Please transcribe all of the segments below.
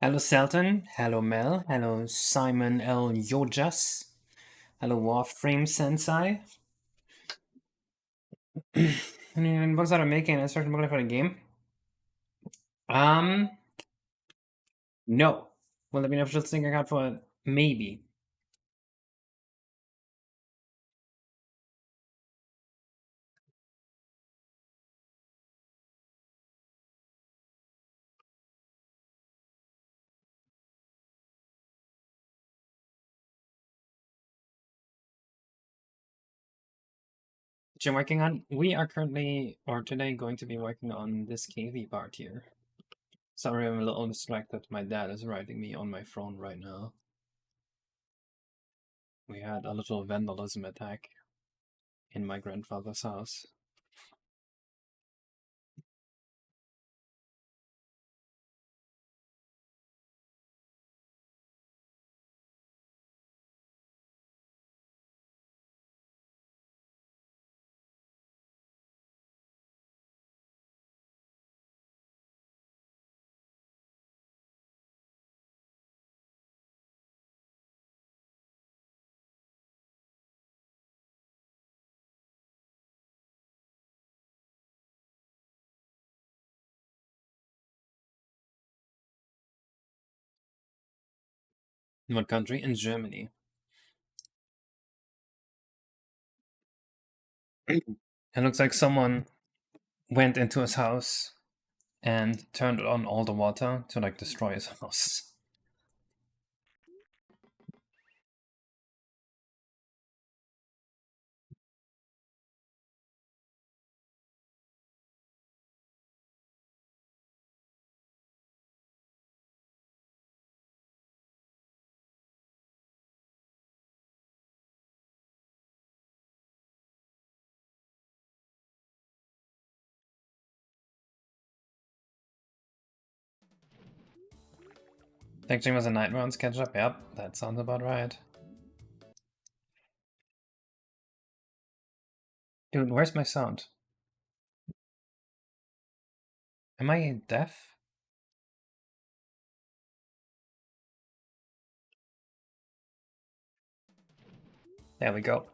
Hello Selton, hello Mel, hello Simon L. Yojas, hello Warframe Sensei. And what's that I'm making? I started looking for a game. Um, no. Will there be an official Steam account for it? Maybe. What you're working on? We are currently, or today, going to be working on this KV part here. Sorry, I'm a little distracted. My dad is writing me on my phone right now. We had a little vandalism attack in my grandfather's house. In what country? In Germany. It looks like someone went into his house and turned on all the water to like destroy his house. Texting was a night rounds catch up. Yep, that sounds about right. Dude, where's my sound? Am I deaf? There we go.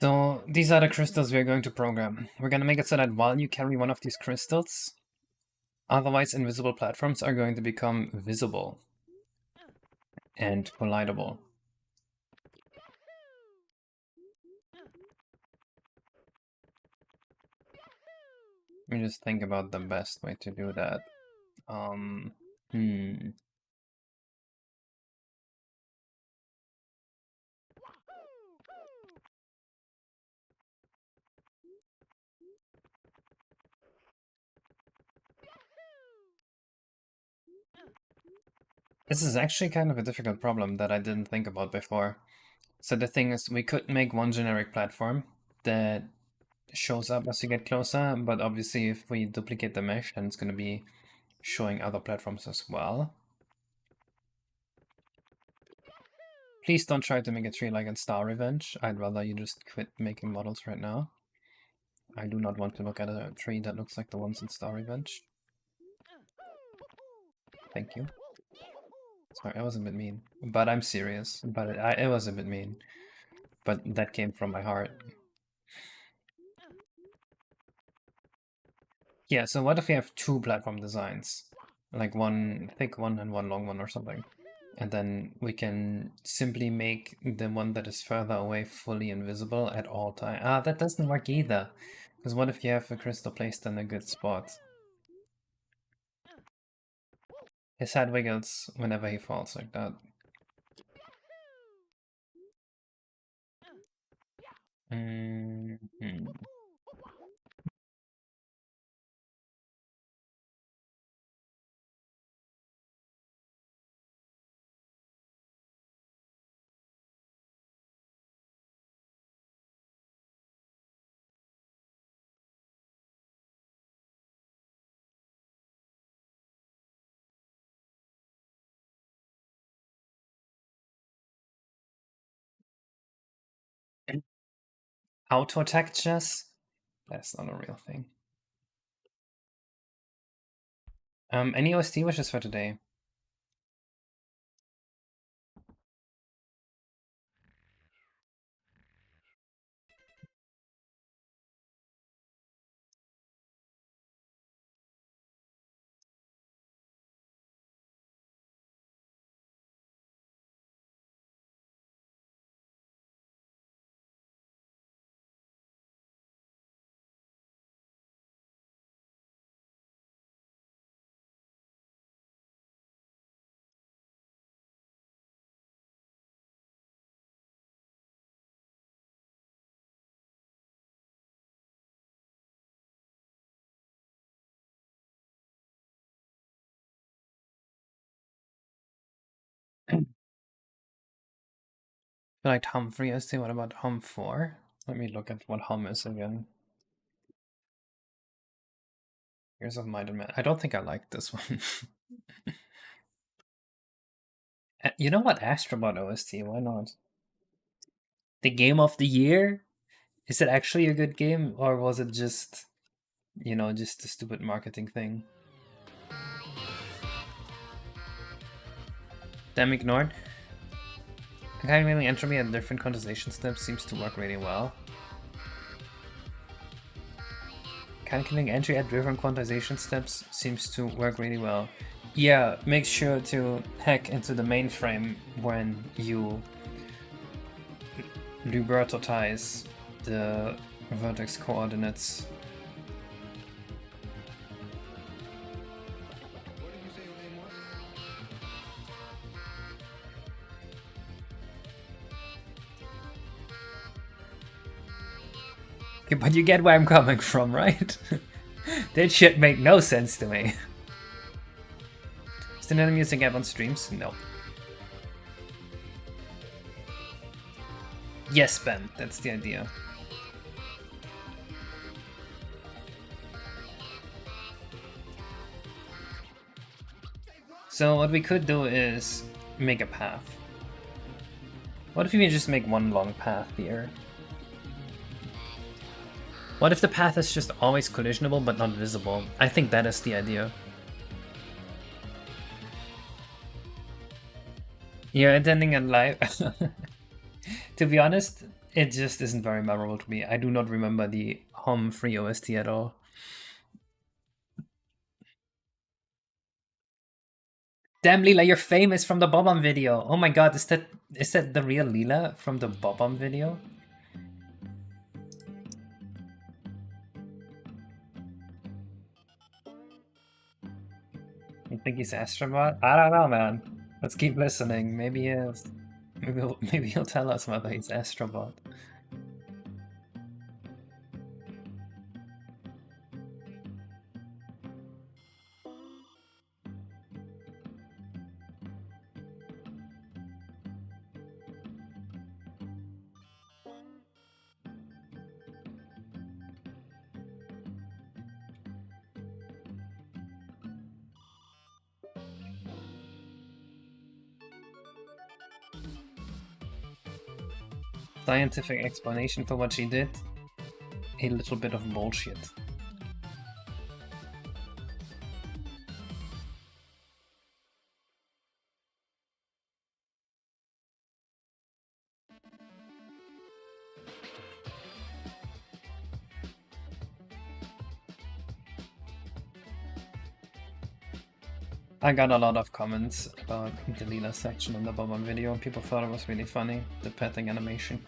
So these are the crystals we're going to program. We're going to make it so that while you carry one of these crystals, otherwise invisible platforms are going to become visible and collidable. Let me just think about the best way to do that. Hmm. This is actually kind of a difficult problem that I didn't think about before. So the thing is, we could make one generic platform that shows up as you get closer, but obviously if we duplicate the mesh, then it's going to be showing other platforms as well. Please don't try to make a tree like in Star Revenge. I'd rather you just quit making models right now. I do not want to look at a tree that looks like the ones in Star Revenge. Thank you. Sorry, I was a bit mean. But I'm serious. But it was a bit mean. But that came from my heart. Yeah, so what if we have two platform designs? Like one thick one and one long one or something. And then we can simply make the one that is further away fully invisible at all times. Ah, that doesn't work either. Because what if you have a crystal placed in a good spot? His head wiggles whenever he falls like that. Mm-hmm. Auto attack chess? That's not a real thing. Any OST wishes for today? I liked Hum 3 OST. What about Hum 4? Let me look at what Hum is again. Years of Might and Man. I don't think I like this one. You know what? Astrobot OST. Why not? The game of the year? Is it actually a good game, or was it just, just a stupid marketing thing? Damn ignored. Calculating entropy at different quantization steps seems to work really well. Calculating entry at different quantization steps seems to work really well. Yeah, make sure to hack into the mainframe when you libertotize the vertex coordinates. Okay, but you get where I'm coming from, right? That shit make no sense to me. Is there any music app on streams? No. Yes, Ben, that's the idea. So what we could do is make a path. What if we just make one long path here? What if the path is just always collisionable but not visible? I think that is the idea. You're attending a live... To be honest, it just isn't very memorable to me. I do not remember the Hum free OST at all. Damn, Leela, you're famous from the Bobom video. Oh my god, is that the real Leela from the Bobom video? You think he's Astrobot? I don't know, man. Let's keep listening. Maybe he is. Maybe he'll tell us whether he's Astrobot. Scientific explanation for what she did? A little bit of bullshit. I got a lot of comments about the Leela section in the Bobom video, and people thought it was really funny, the petting animation.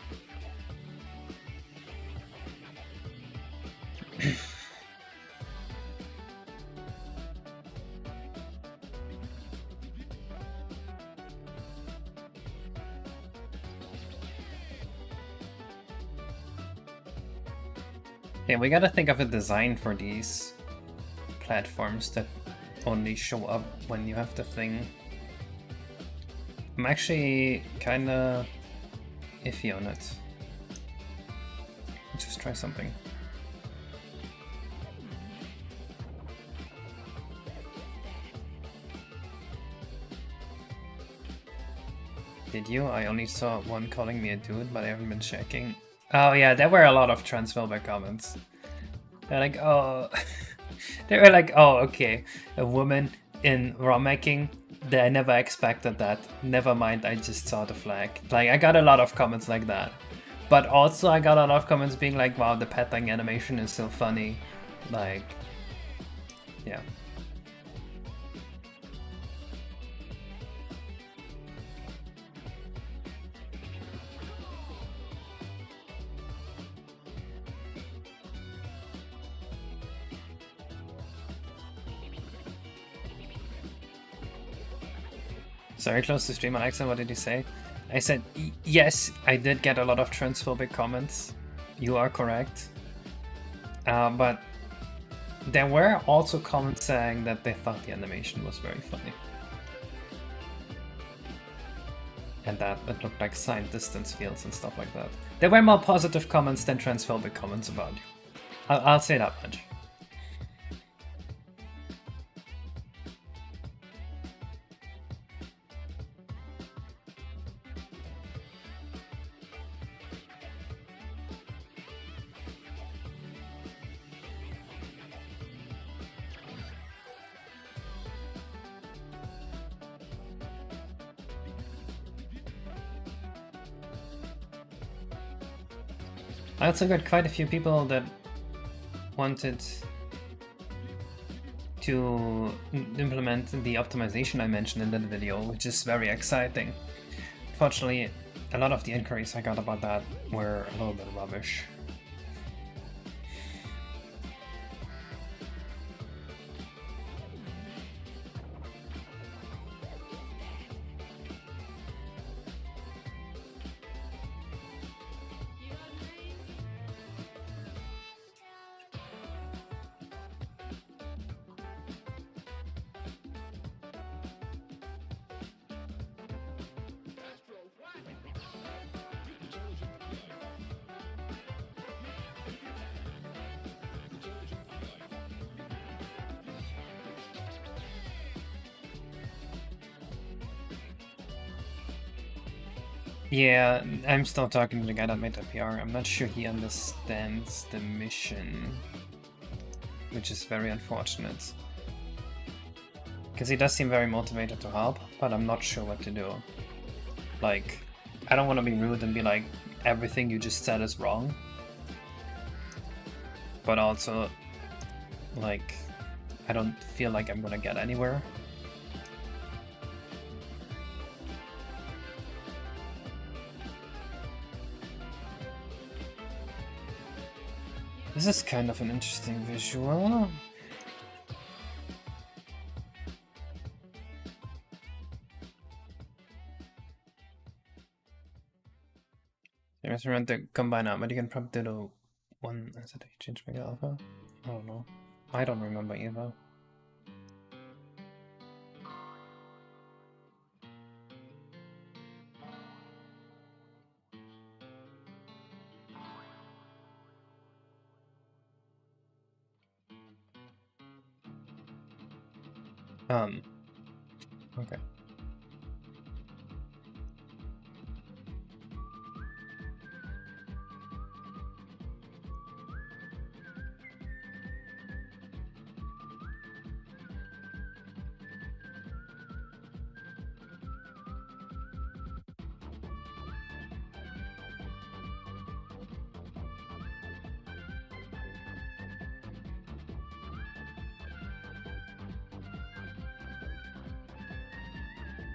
Okay, we gotta think of a design for these platforms that only show up when you have the thing. I'm actually kinda iffy on it. Let's just try something. Did you? I only saw one calling me a dude, but I haven't been checking. Oh yeah, there were a lot of transphobic comments. They're like, oh... they were like, oh, okay, a woman in ROM making? I never expected that. Never mind, I just saw the flag. Like, I got a lot of comments like that. But also I got a lot of comments being like, wow, the petting animation is so funny. Like, yeah. Sorry, close to stream, Alexa, what did you say? I said, yes, I did get a lot of transphobic comments. You are correct. But there were also comments saying that they thought the animation was very funny. And that it looked like signed distance fields and stuff like that. There were more positive comments than transphobic comments about you. I'll say that much. I also got quite a few people that wanted to implement the optimization I mentioned in that video, which is very exciting. Unfortunately, a lot of the inquiries I got about that were a little bit rubbish. Yeah, I'm still talking to the guy that made the PR. I'm not sure he understands the mission, which is very unfortunate. Because he does seem very motivated to help, but I'm not sure what to do. Like, I don't want to be rude and be like, everything you just said is wrong. But also, like, I don't feel like I'm gonna get anywhere. This is kind of an interesting visual. There's around the combine out, but you can probably do one as a change mega alpha. I don't know. I don't remember either. Okay.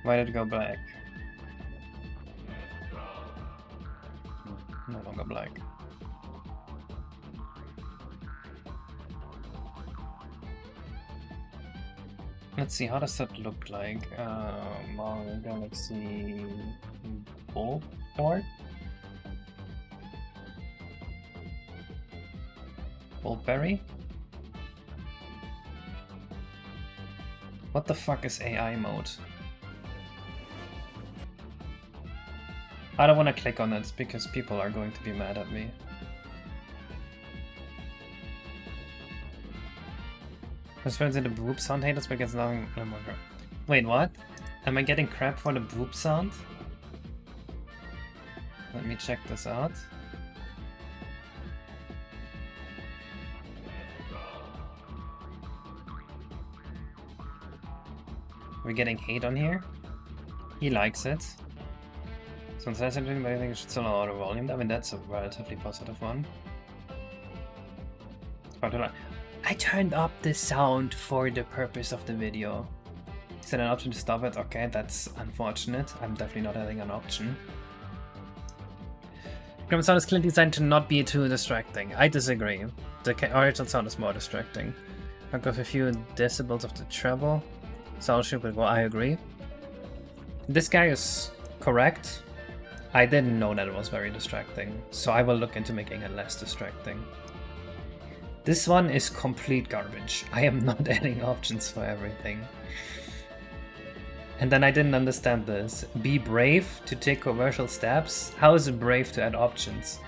Why did it go black? No longer black. Let's see, how does that look like? Marvel Galaxy Board? Goldberry? What the fuck is AI mode? I don't want to click on it because people are going to be mad at me. Especially the boop sound haters because nothing. Oh my god. Wait, what? Am I getting crap for the boop sound? Let me check this out. We're getting hate on here. He likes it. So it's something, but I think it should still auto volume. I mean, that's a relatively positive one. I turned up the sound for the purpose of the video. Is there an option to stop it? Okay, that's unfortunate. I'm definitely not adding an option. Graham sound is clearly designed to not be too distracting. I disagree. The original sound is more distracting. I'll go with a few decibels of the treble. Sound should go. I agree. This guy is correct. I didn't know that it was very distracting, so I will look into making it less distracting. This one is complete garbage. I am not adding options for everything. And then I didn't understand this. Be brave to take commercial steps? How is it brave to add options?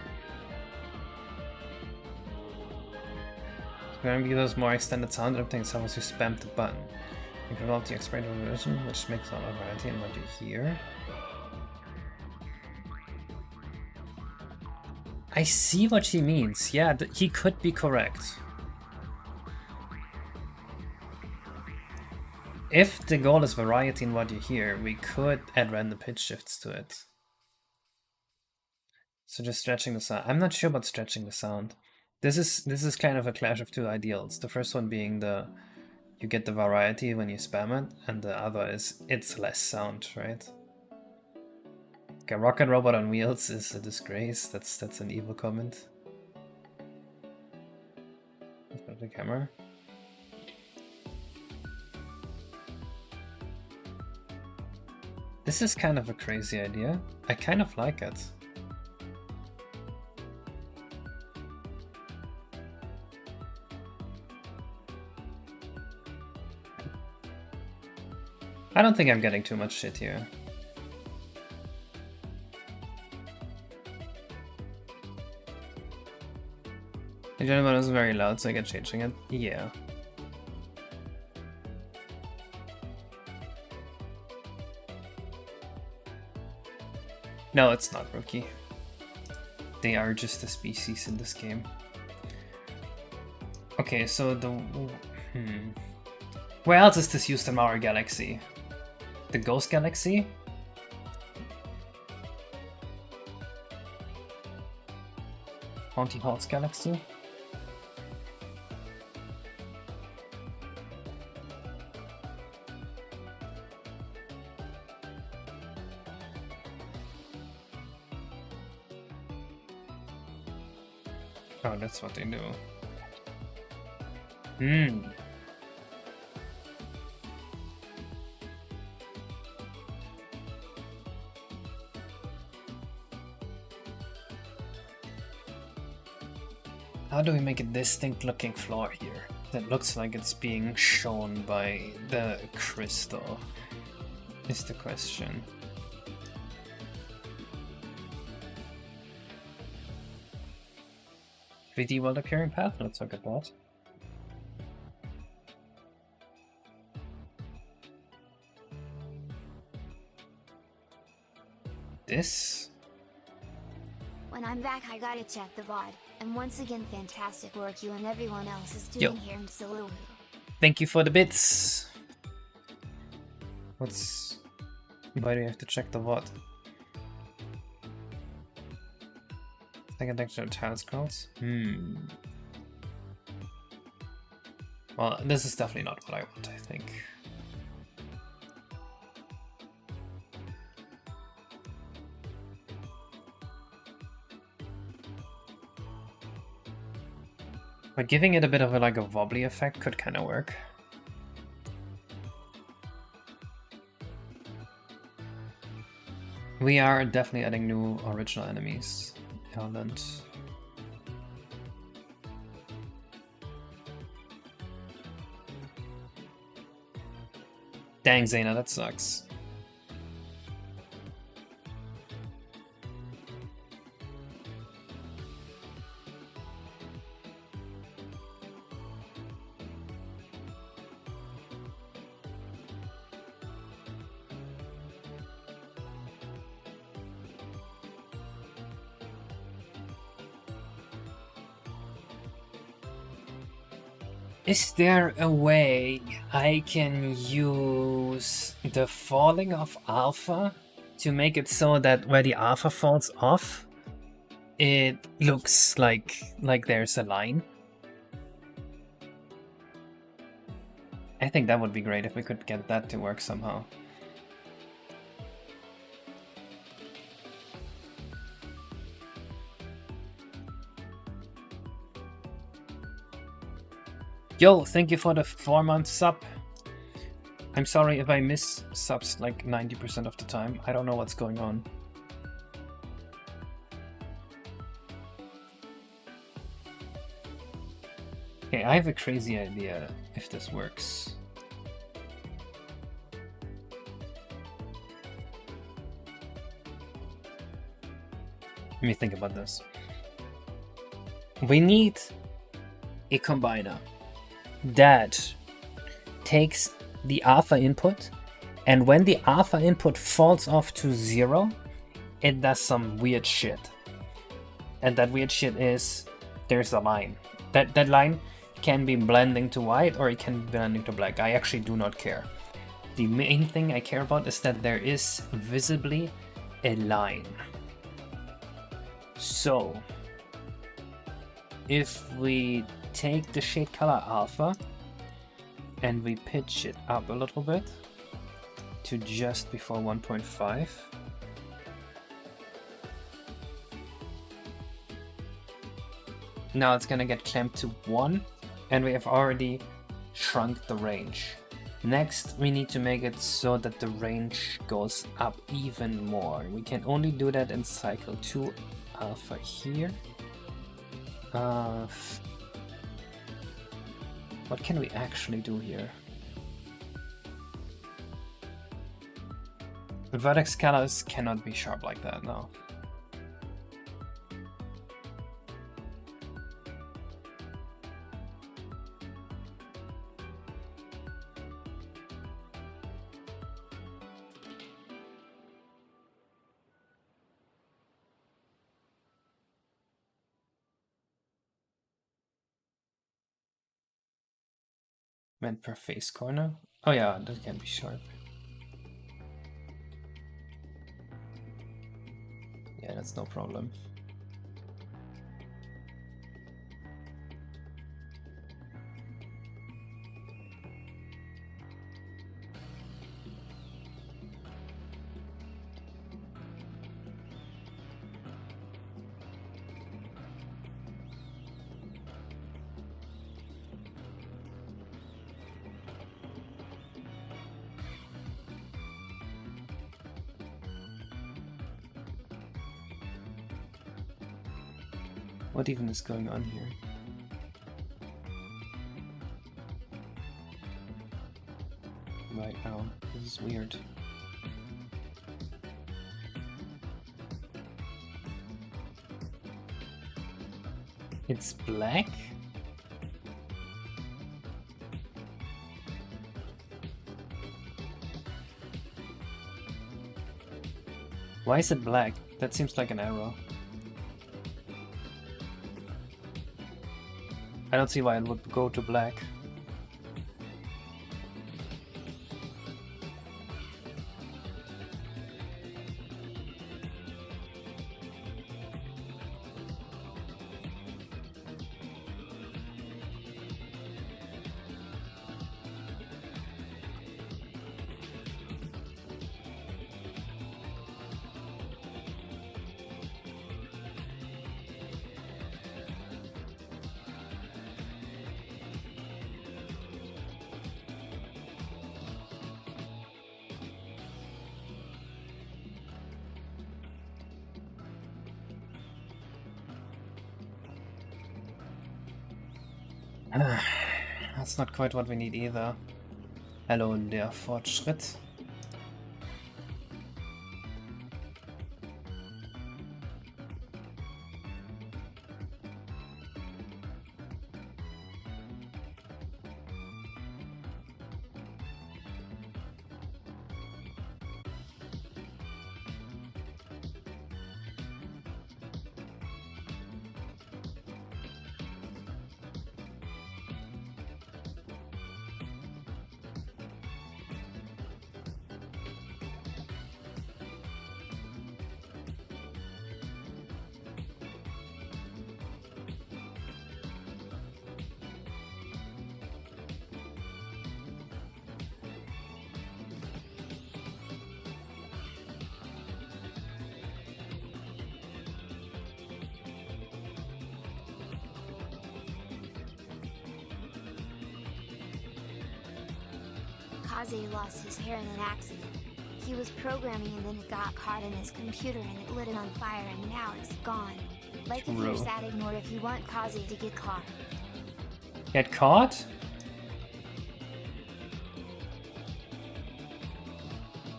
Going to give us more extended sound everything as long as you spam the button. You can roll the expanded version, which makes a lot of variety in what you hear. I see what he means. Yeah, he could be correct. If the goal is variety in what you hear, we could add random pitch shifts to it. So just stretching the sound. I'm not sure about stretching the sound. This is kind of a clash of two ideals. The first one being you get the variety when you spam it, and the other is it's less sound, right? Okay, Rocket Robot on Wheels is a disgrace. That's an evil comment. Let's go to the camera. This is kind of a crazy idea. I kind of like it. I don't think I'm getting too much shit here. The gentleman is very loud, so I get changing it. Yeah. No, it's not Rookie. They are just a species in this game. Okay, so where else is this used in our galaxy? The Ghost Galaxy? Haunty Halls Galaxy? Oh, that's what they do. How do we make a distinct looking floor here that looks like it's being shown by the crystal? Is the question. 3D world appearing path? Let's look at that. This? When I'm back, I gotta check the VOD. And once again, fantastic work you and everyone else is doing here in Salou. Thank you for the bits. Why do you have to check the VOD? Second extra child scrolls? Well, this is definitely not what I want, I think. But giving it a bit of a wobbly effect could kind of work. We are definitely adding new original enemies. Howland. Dang, Zayna, that sucks. Is there a way I can use the falling of alpha to make it so that where the alpha falls off, it looks like there's a line? I think that would be great if we could get that to work somehow. Yo, thank you for the 4-month sub. I'm sorry if I miss subs like 90% of the time. I don't know what's going on. Okay, I have a crazy idea if this works. Let me think about this. We need a combiner that takes the alpha input, and when the alpha input falls off to 0, it does some weird shit. And that weird shit is there's a line. That line can be blending to white or it can be blending to black. I actually do not care. The main thing I care about is that there is visibly a line. So if we take the shade color alpha and we pitch it up a little bit to just before 1.5, now it's gonna get clamped to 1, and we have already shrunk the range. Next, we need to make it so that the range goes up even more. We can only do that in cycle 2 alpha here. What can we actually do here? The vertex colors cannot be sharp like that, no. Meant per face corner? Oh yeah, that can be sharp. Yeah, that's no problem. What even is going on here? Right now, this is weird. It's black? Why is it black? That seems like an error. I don't see why it would go to black. That's not quite what we need either. Hallo, der Fortschritt. Kaze lost his hair in an accident. He was programming and then it got caught in his computer and it lit it on fire and now it's gone. Like if you're sad, ignore if you want Kaze to get caught. Get caught?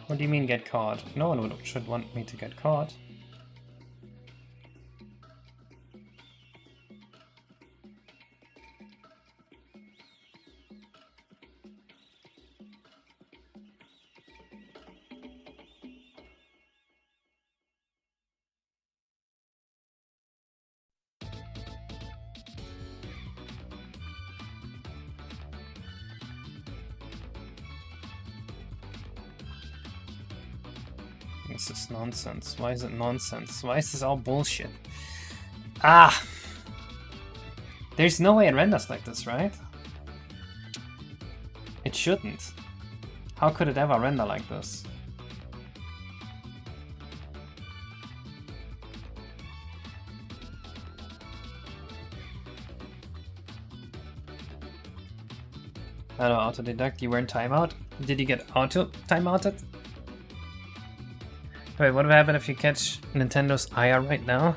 What do you mean get caught? No one should want me to get caught. This is nonsense. Why is it nonsense? Why is this all bullshit? Ah! There's no way it renders like this, right? It shouldn't. How could it ever render like this? Hello, auto-deduct, you were in timeout? Did you get auto-timeouted? Wait, what would happen if you catch Nintendo's ire right now?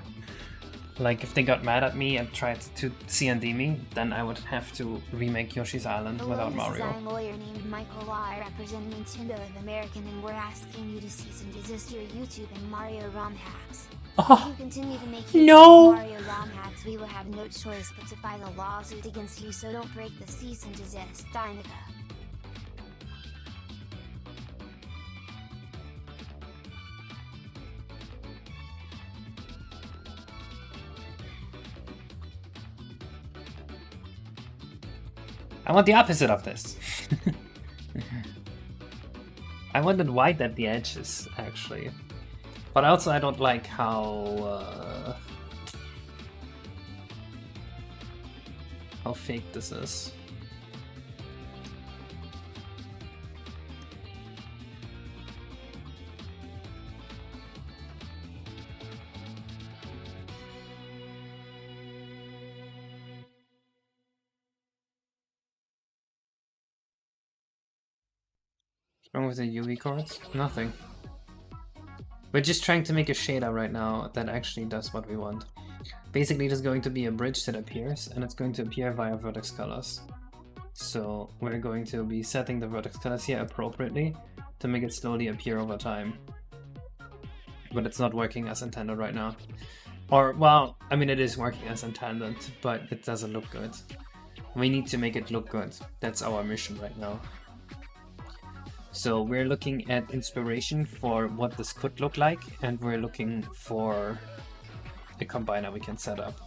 Like, if they got mad at me and tried to CND me, then I would have to remake Yoshi's Island without Mario. This is a lawyer named Michael Law. I represent Nintendo of America and we're asking you to cease and desist your YouTube and Mario ROM hacks. If you continue to make Mario ROM hacks, we will have no choice but to file a lawsuit against you, so don't break the cease and desist, Dynica. I want the opposite of this. I wanted white at the edges, actually. But also I don't like how fake this is. What's wrong with the UV cards? Nothing. We're just trying to make a shader right now that actually does what we want. Basically, there's going to be a bridge that appears, and it's going to appear via vertex colors. So we're going to be setting the vertex colors here appropriately to make it slowly appear over time. But it's not working as intended right now. Or, well, I mean, it is working as intended, but it doesn't look good. We need to make it look good. That's our mission right now. So we're looking at inspiration for what this could look like, and we're looking for a combiner we can set up.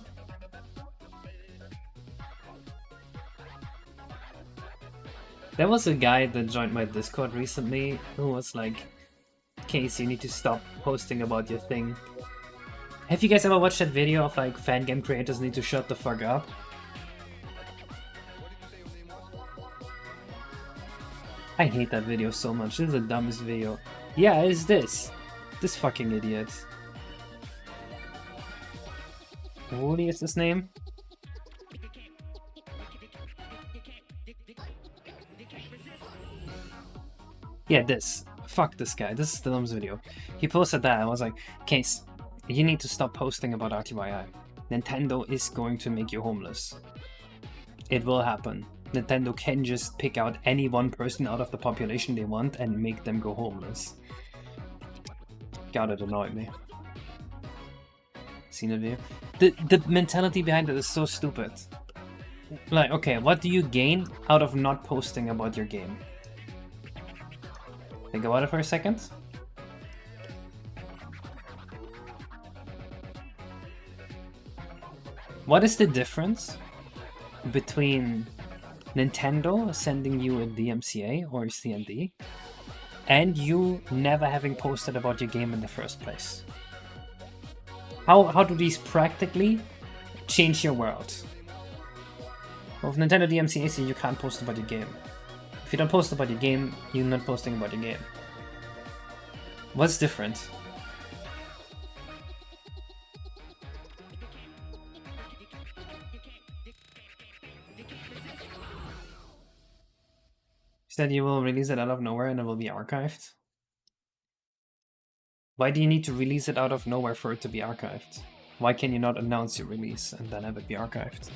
There was a guy that joined my Discord recently who was like, Case, you need to stop posting about your thing. Have you guys ever watched that video of like fan game creators need to shut the fuck up? I hate that video so much. This is the dumbest video. Yeah, it's this. This fucking idiot. What is his name? Yeah, this. Fuck this guy. This is the dumbest video. He posted that. I was like, Case, you need to stop posting about RTYI. Nintendo is going to make you homeless. It will happen. Nintendo can just pick out any one person out of the population they want and make them go homeless. God, it annoyed me. Seen a view. The mentality behind it is so stupid. Like, okay, what do you gain out of not posting about your game? Think about it for a second. What is the difference between Nintendo sending you a DMCA or a CND and you never having posted about your game in the first place? How do these practically change your world? Well, if Nintendo DMCA says you can't post about your game. If you don't post about your game, you're not posting about your game. What's different? Said you will release it out of nowhere and it will be archived. Why do you need to release it out of nowhere for it to be archived? Why can you not announce your release and then have it be archived?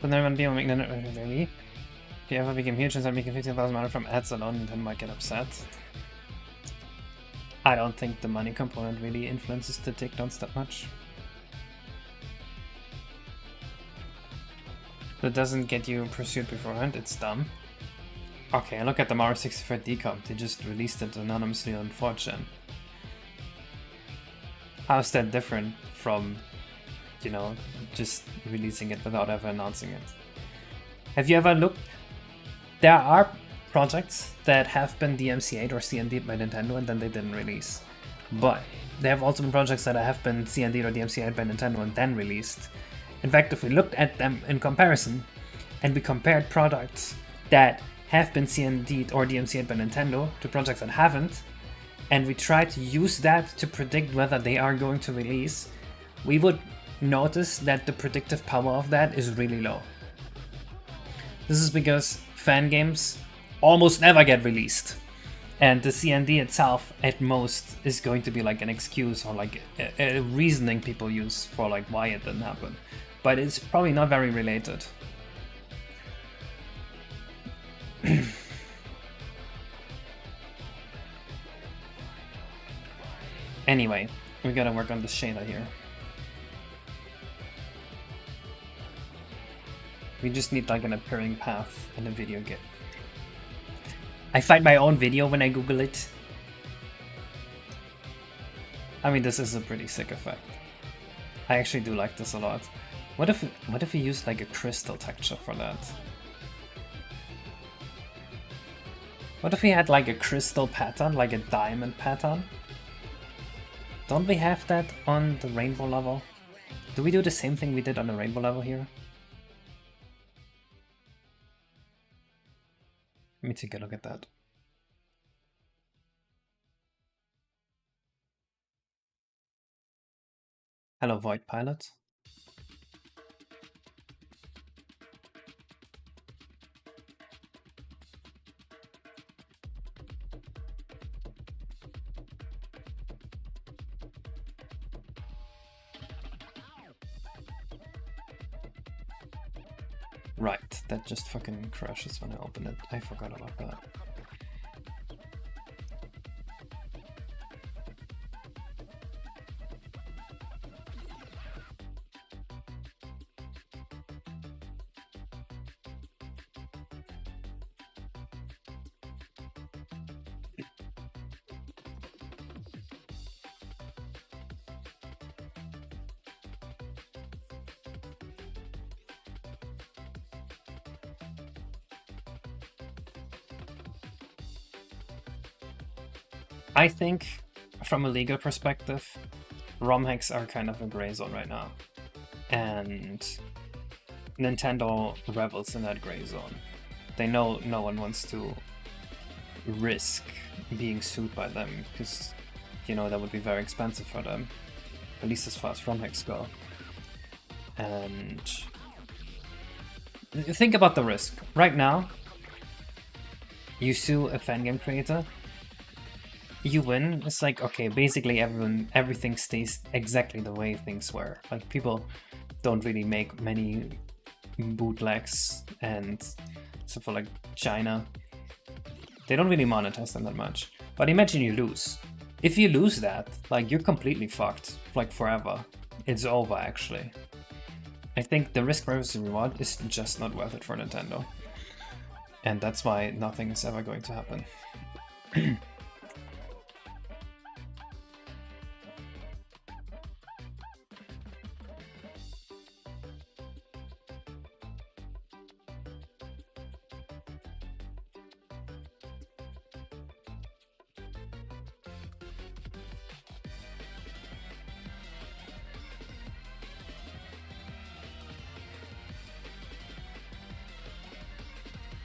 But then when people make it really, if you ever became huge and start making 15,000 from ads alone, then might get upset. I don't think the money component really influences the takedowns that much. That doesn't get you pursued beforehand, it's dumb. Okay, look at the Mario 64 decomp, they just released it anonymously on 4chan. How's that different from, you know, just releasing it without ever announcing it? Have you ever looked? There are projects that have been DMCA'd or CND'd by Nintendo and then they didn't release. But there have also been projects that have been CND'd or DMCA'd by Nintendo and then released. In fact, if we looked at them in comparison, and we compared products that have been CND'd or DMCA'd by Nintendo to projects that haven't, and we tried to use that to predict whether they are going to release, we would notice that the predictive power of that is really low. This is because fan games almost never get released. And the CND itself, at most, is going to be like an excuse or like a reasoning people use for like why it didn't happen. But it's probably not very related. Anyway, we gotta work on the shader here. We just need like an appearing path in a video game. I find my own video when I Google it. I mean, this is a pretty sick effect. I actually do like this a lot. What if we use like a crystal texture for that? What if we had like a crystal pattern, like a diamond pattern? Don't we have that on the rainbow level? Do we do the same thing we did on the rainbow level here? Let me take a look at that. Hello, Void Pilot. Right, that just fucking crashes when I open it. I forgot about that. I think, from a legal perspective, ROM hacks are kind of a gray zone right now. And Nintendo revels in that gray zone. They know no one wants to risk being sued by them, because, you know, that would be very expensive for them, at least as far as ROM hacks go. And think about the risk. Right now, you sue a fan game creator, you win, it's like, okay, basically everything stays exactly the way things were. Like, people don't really make many bootlegs, and so for like China, they don't really monetize them that much. But imagine you lose. If you lose that, like, you're completely fucked, like forever. It's over, actually. I think the risk versus reward is just not worth it for Nintendo. And that's why nothing is ever going to happen.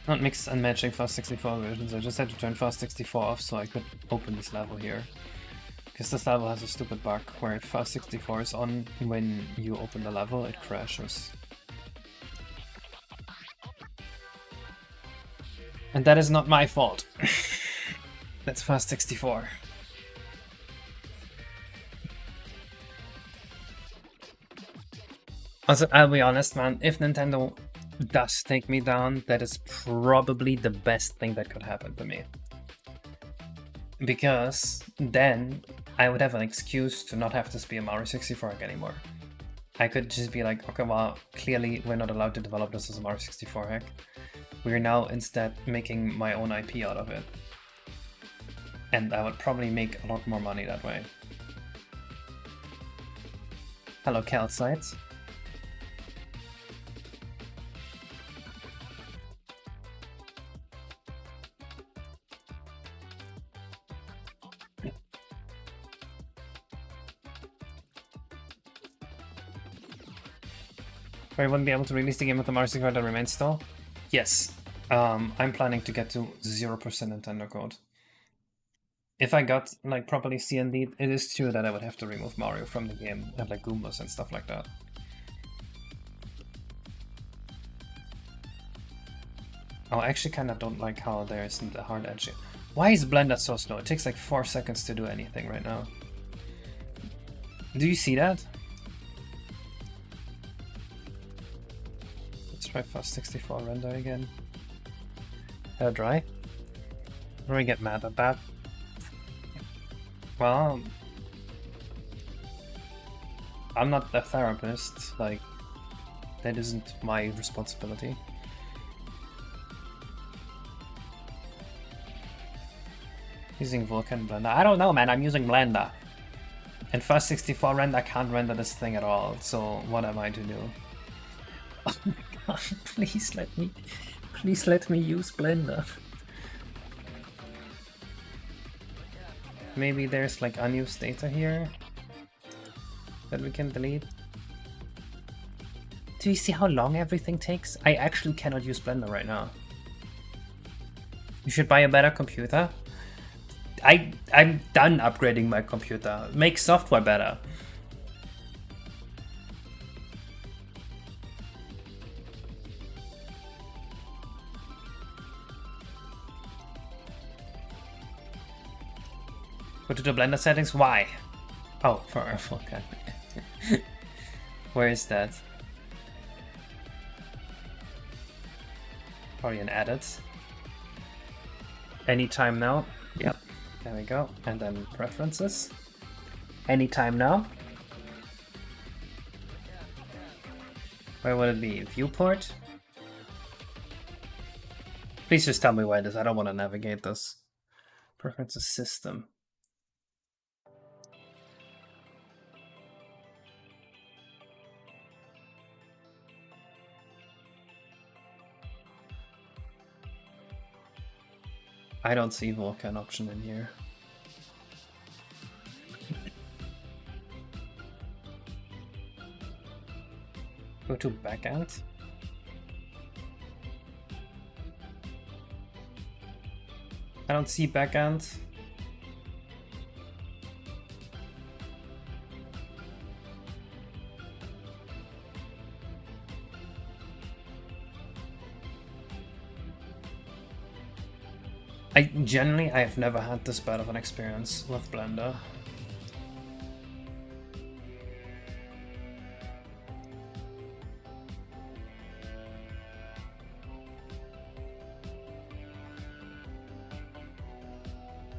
Not mix and matching Fast64 versions, I just had to turn Fast64 off so I could open this level here. Because this level has a stupid bug where if Fast64 is on when you open the level, it crashes. And that is not my fault. That's Fast64. Also, I'll be honest, man, if Nintendo does take me down, that is probably the best thing that could happen to me. Because then I would have an excuse to not have this be a Mario 64 hack anymore. I could just be like, okay, well, clearly we're not allowed to develop this as a Mario 64 hack. We're now instead making my own IP out of it. And I would probably make a lot more money that way. Hello, Calcite. I wouldn't be able to release the game with the Mario 64 that remains still? Yes. I'm planning to get to 0% Nintendo code. If I got like properly CND, it is true that I would have to remove Mario from the game and like Goombas and stuff like that. Oh, I actually kind of don't like how there isn't a hard edge. Why is Blender so slow? It takes like 4 seconds to do anything right now. Do you see that? Let's try Fast64 render again. Hair dry? Or I get mad at that? Well, I'm not a therapist, like, that isn't my responsibility. Using Vulkan Blender. I don't know, man, I'm using Blender. And Fast64 render can't render this thing at all, so what am I to do? Oh my god, please let me use Blender. Maybe there's like unused data here that we can delete. Do you see how long everything takes? I actually cannot use Blender right now. You should buy a better computer. I'm done upgrading my computer. Make software better. Go to the Blender settings. Why? Oh, for okay. Where is that? Probably in edits. Anytime now. Yep. There we go. And then preferences. Anytime now. Where would it be? Viewport? Please just tell me where it is. I don't want to navigate this. Preferences system. I don't see Vulkan option in here. Go to backend. I don't see backend. Generally, I've never had this bad of an experience with Blender.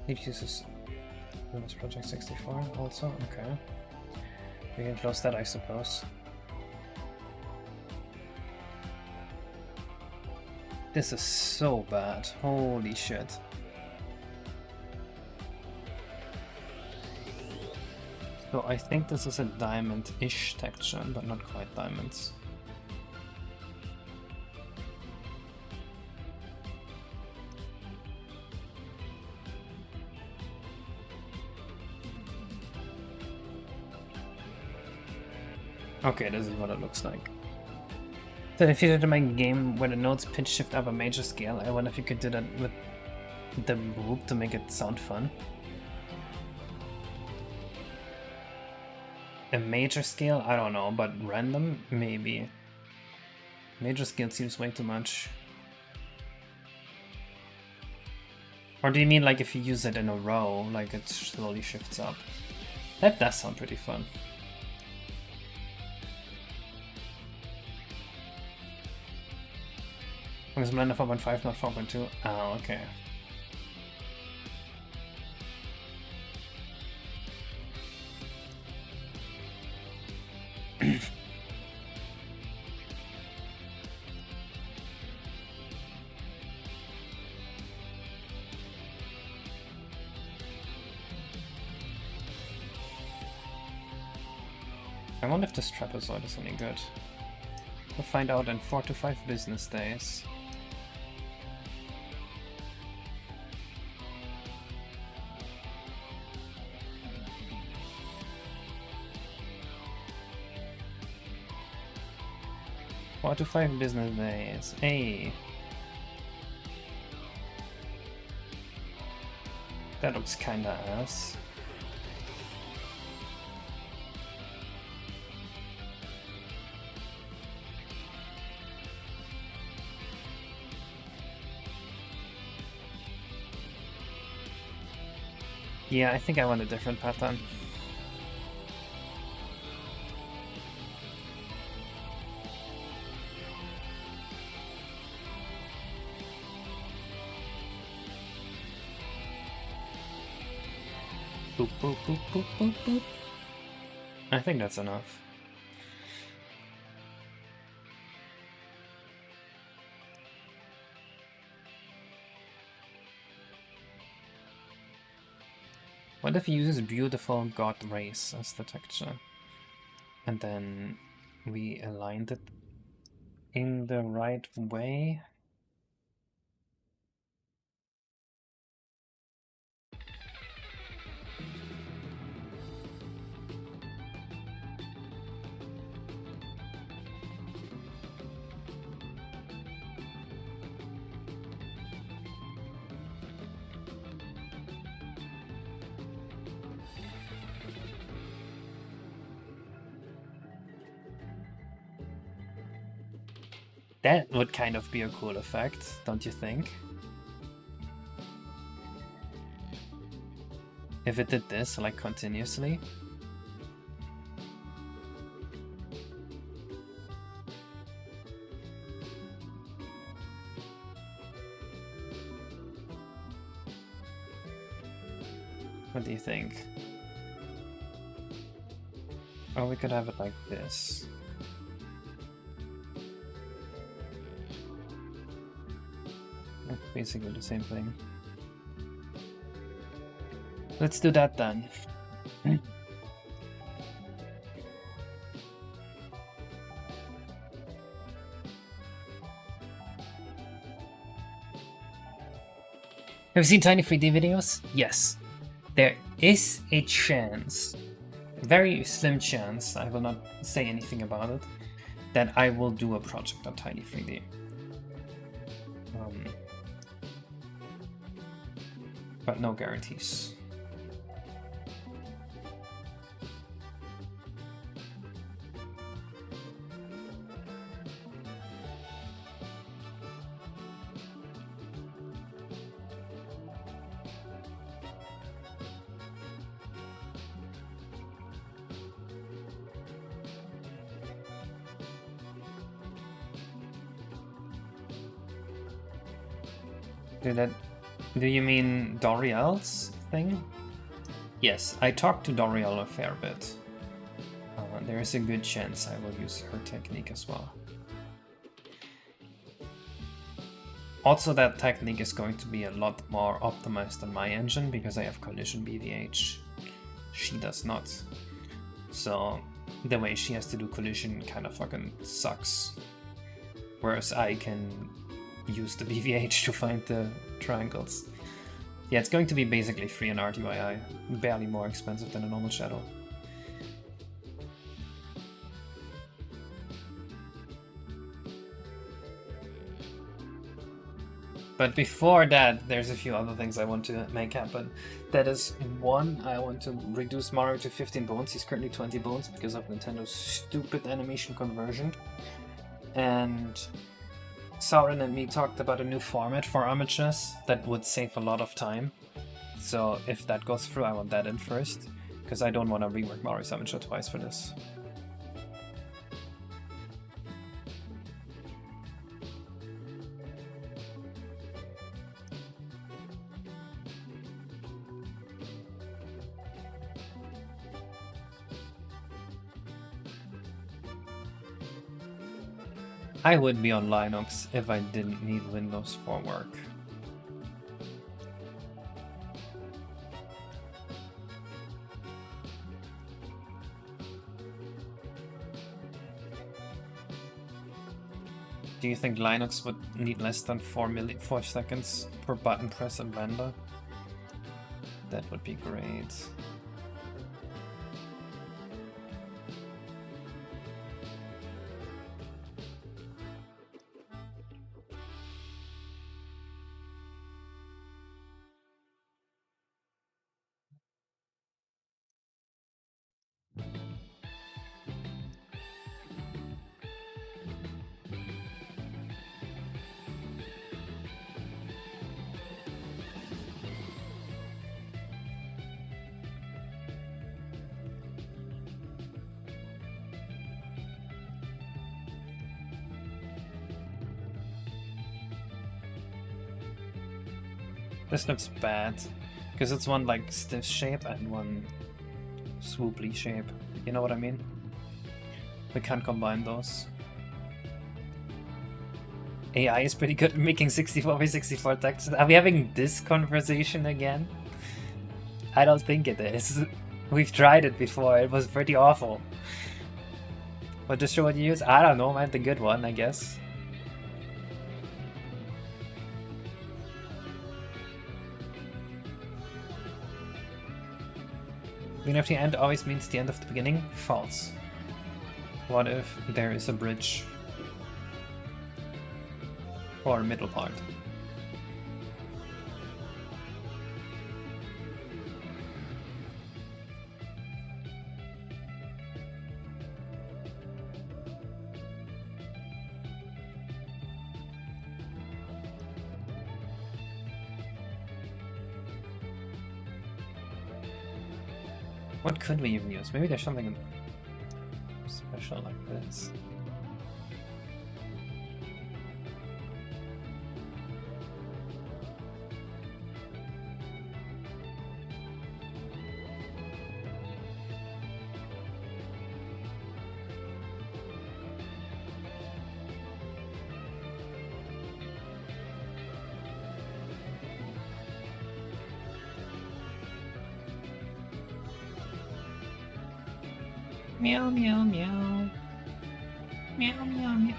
It uses Windows Project 64 also, okay. We can close that, I suppose. This is so bad, holy shit. So I think this is a diamond-ish texture, but not quite diamonds. Okay, this is what it looks like. So if you did my game where the notes pitch shift up a major scale, I wonder if you could do that with the loop to make it sound fun. A major scale? I don't know, but random? Maybe. Major scale seems way too much. Or do you mean like if you use it in a row, like it slowly shifts up? That does sound pretty fun. Was Blender 4.5, not 4.2? Oh, okay. I wonder if this trapezoid is any good. We'll find out in 4 to 5 business days. Four to 5 business days. Hey. That looks kinda ass. Yeah, I think I want a different pattern. Boop, boop, boop, boop, boop, boop. I think that's enough. What if he uses beautiful god rays as the texture? And then we aligned it in the right way? That would kind of be a cool effect, don't you think? If it did this, like, continuously. What do you think? Or we could have it like this. That's basically the same thing. Let's do that then. Have you seen Tiny 3D videos? Yes. There is a chance, a very slim chance, I will not say anything about it, that I will do a project on Tiny 3D. But no guarantees. Do you mean Doriel's thing? Yes, I talked to Doriel a fair bit. There is a good chance I will use her technique as well. Also, that technique is going to be a lot more optimized on my engine because I have collision BVH. She does not. So the way she has to do collision kind of fucking sucks. Whereas I can use the BVH to find the triangles. Yeah, it's going to be basically free in RTYI, barely more expensive than a normal Shadow. But before that, there's a few other things I want to make happen. That is, one, I want to reduce Mario to 15 bones. He's currently 20 bones because of Nintendo's stupid animation conversion. And Sauron and me talked about a new format for amateurs that would save a lot of time. So if that goes through, I want that in first, because I don't want to rework Mario's amateur twice for this. I would be on Linux if I didn't need Windows for work. Do you think Linux would need less than 4 seconds per button press and render? That would be great. This looks bad, because it's one like stiff shape and one swooply shape. You know what I mean? We can't combine those. AI is pretty good at making 64 by 64 textures. Are we having this conversation again? I don't think it is. We've tried it before, it was pretty awful. What distro would you use? I don't know, man, the good one, I guess. Beginning of the end always means the end of the beginning? False. What if there is a bridge? Or a middle part? What could we even use? Maybe there's something special like this. Meow, meow, meow. Meow, meow, meow.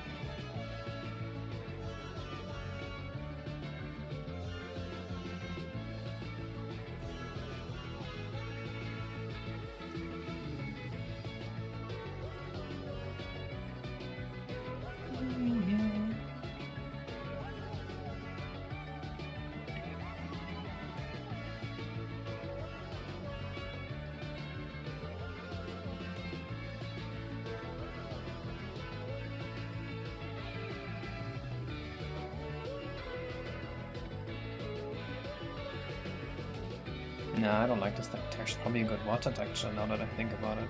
No, I don't like this. There's probably a good water texture now that I think about it.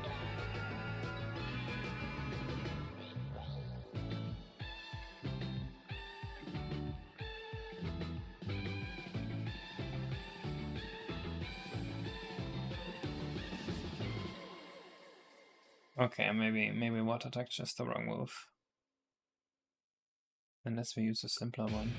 Okay, maybe water texture is the wrong move. Unless we use a simpler one.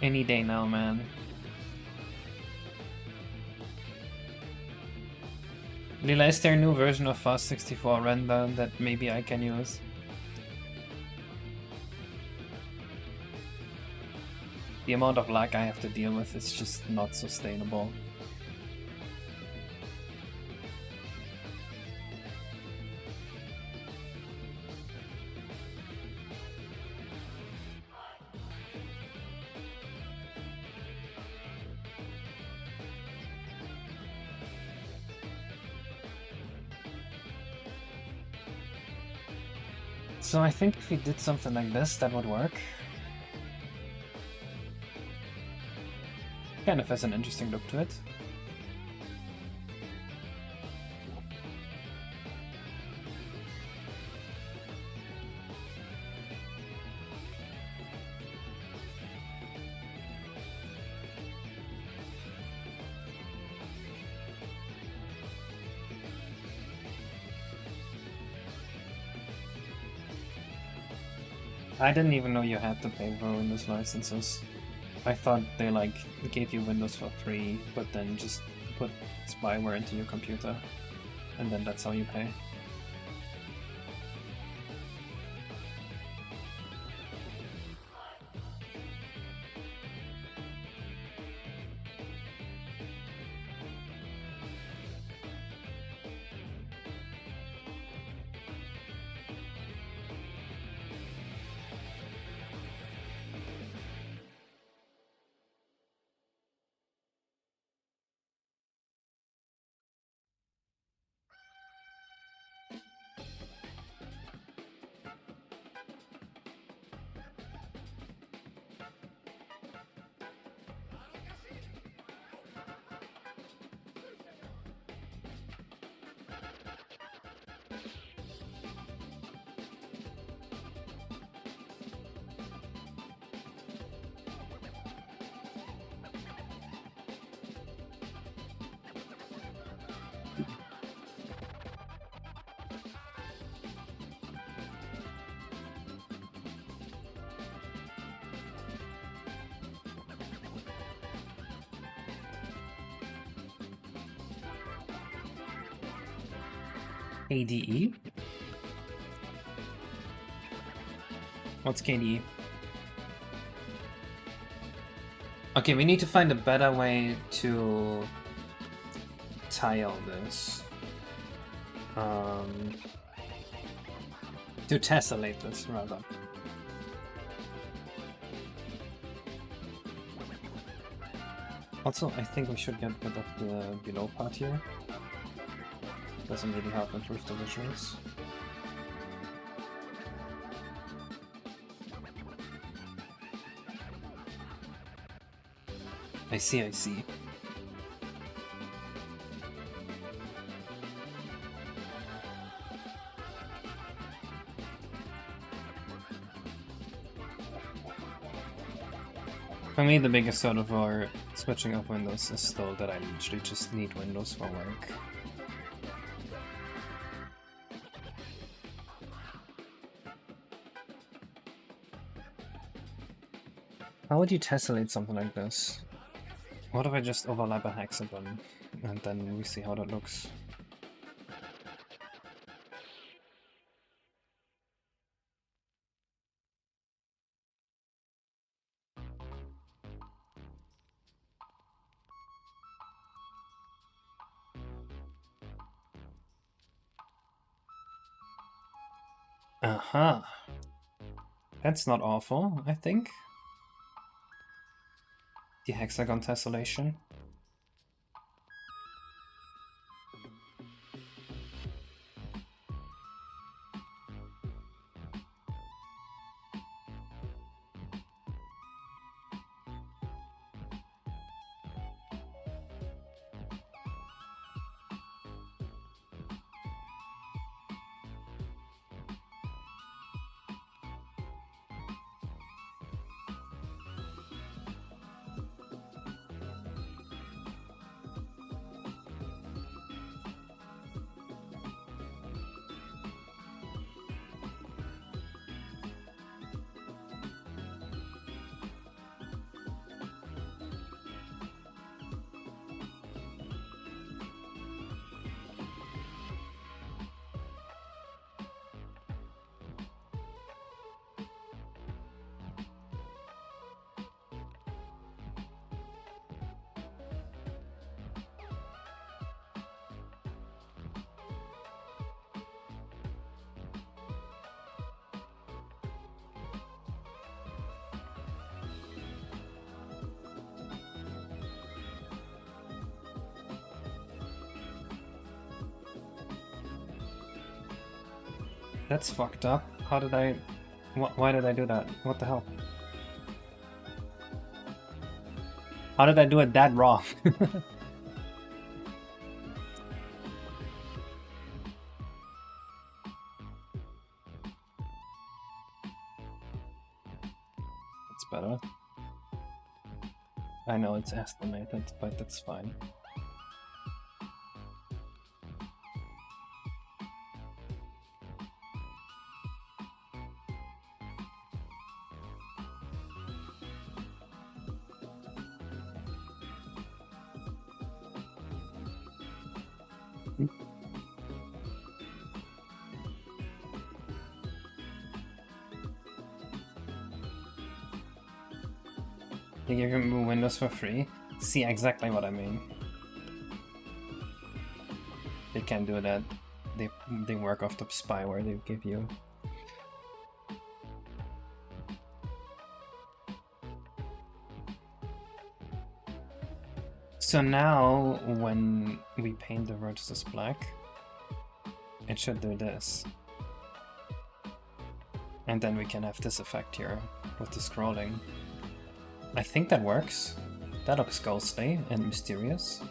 Any day now, man. Lila, is there a new version of FAST64 render that maybe I can use? The amount of lag I have to deal with is just not sustainable. So I think if we did something like this, that would work. Kind of has an interesting look to it. I didn't even know you had to pay for Windows licenses. I thought they like gave you Windows for free, but then just put spyware into your computer, and then that's how you pay. KDE? What's KDE? Okay, we need to find a better way to tile this. To tessellate this, rather. Also, I think we should get rid of the below part here. Doesn't really help improve the visuals. I see, I see. For me, the biggest hurdle for switching off Windows is still that I literally just need Windows for work. How would you tessellate something like this? What if I just overlap a hexagon and then we see how that looks? Aha! That's not awful, I think. The hexagon tessellation. That's fucked up. How did I... Why did I do that? What the hell? How did I do it that wrong? That's better. I know it's estimated, but that's fine. They give you Windows for free? See exactly what I mean. They can't do that. They work off the spyware they give you. So now, when we paint the vertices black, it should do this. And then we can have this effect here with the scrolling. I think that works. That looks ghostly and mysterious.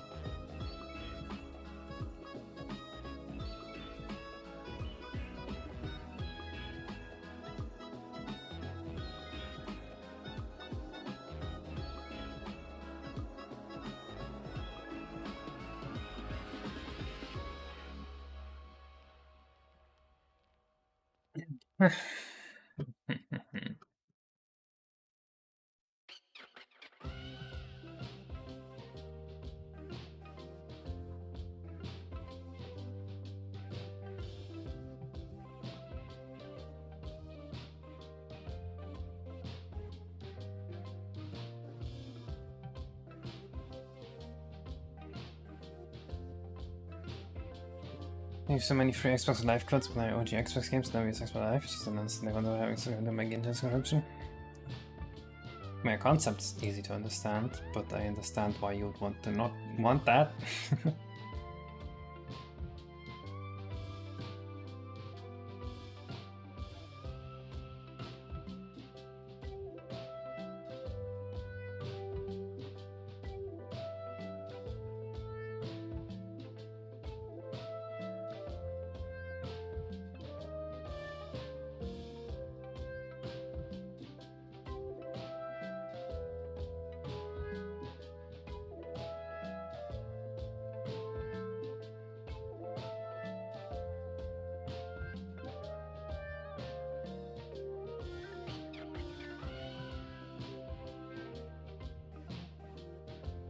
I have so many free Xbox Live codes with my OG Xbox games, now we use Xbox Live, just don't understand why they're having so big intense corruption. My concept's easy to understand, but I understand why you would want to not want that.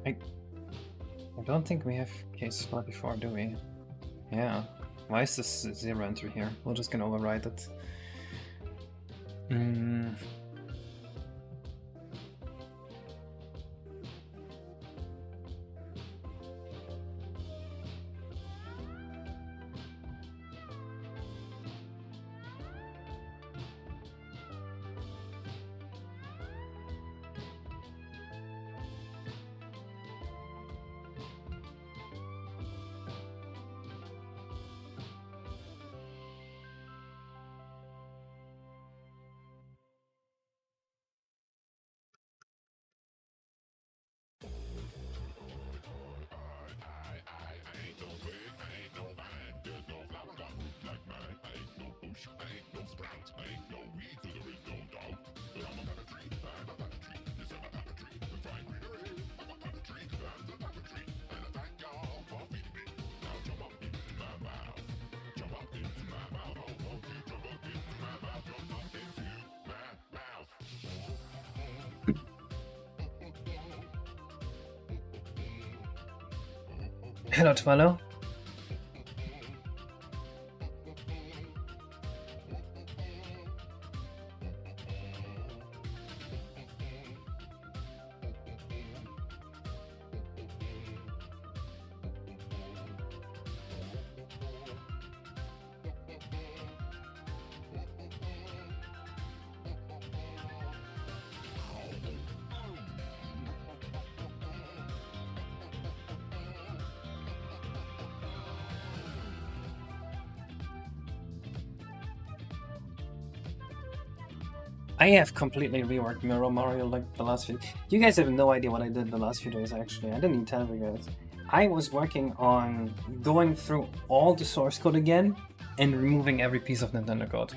I don't think we have case 44, do we? Yeah. Why is this 0 entry here? We're just gonna override it. Hello, Twello. I have completely reworked Mirror Mario like the last few. You guys have no idea what I did the last few days. Actually, I didn't even tell you guys. I was working on going through all the source code again and removing every piece of Nintendo code.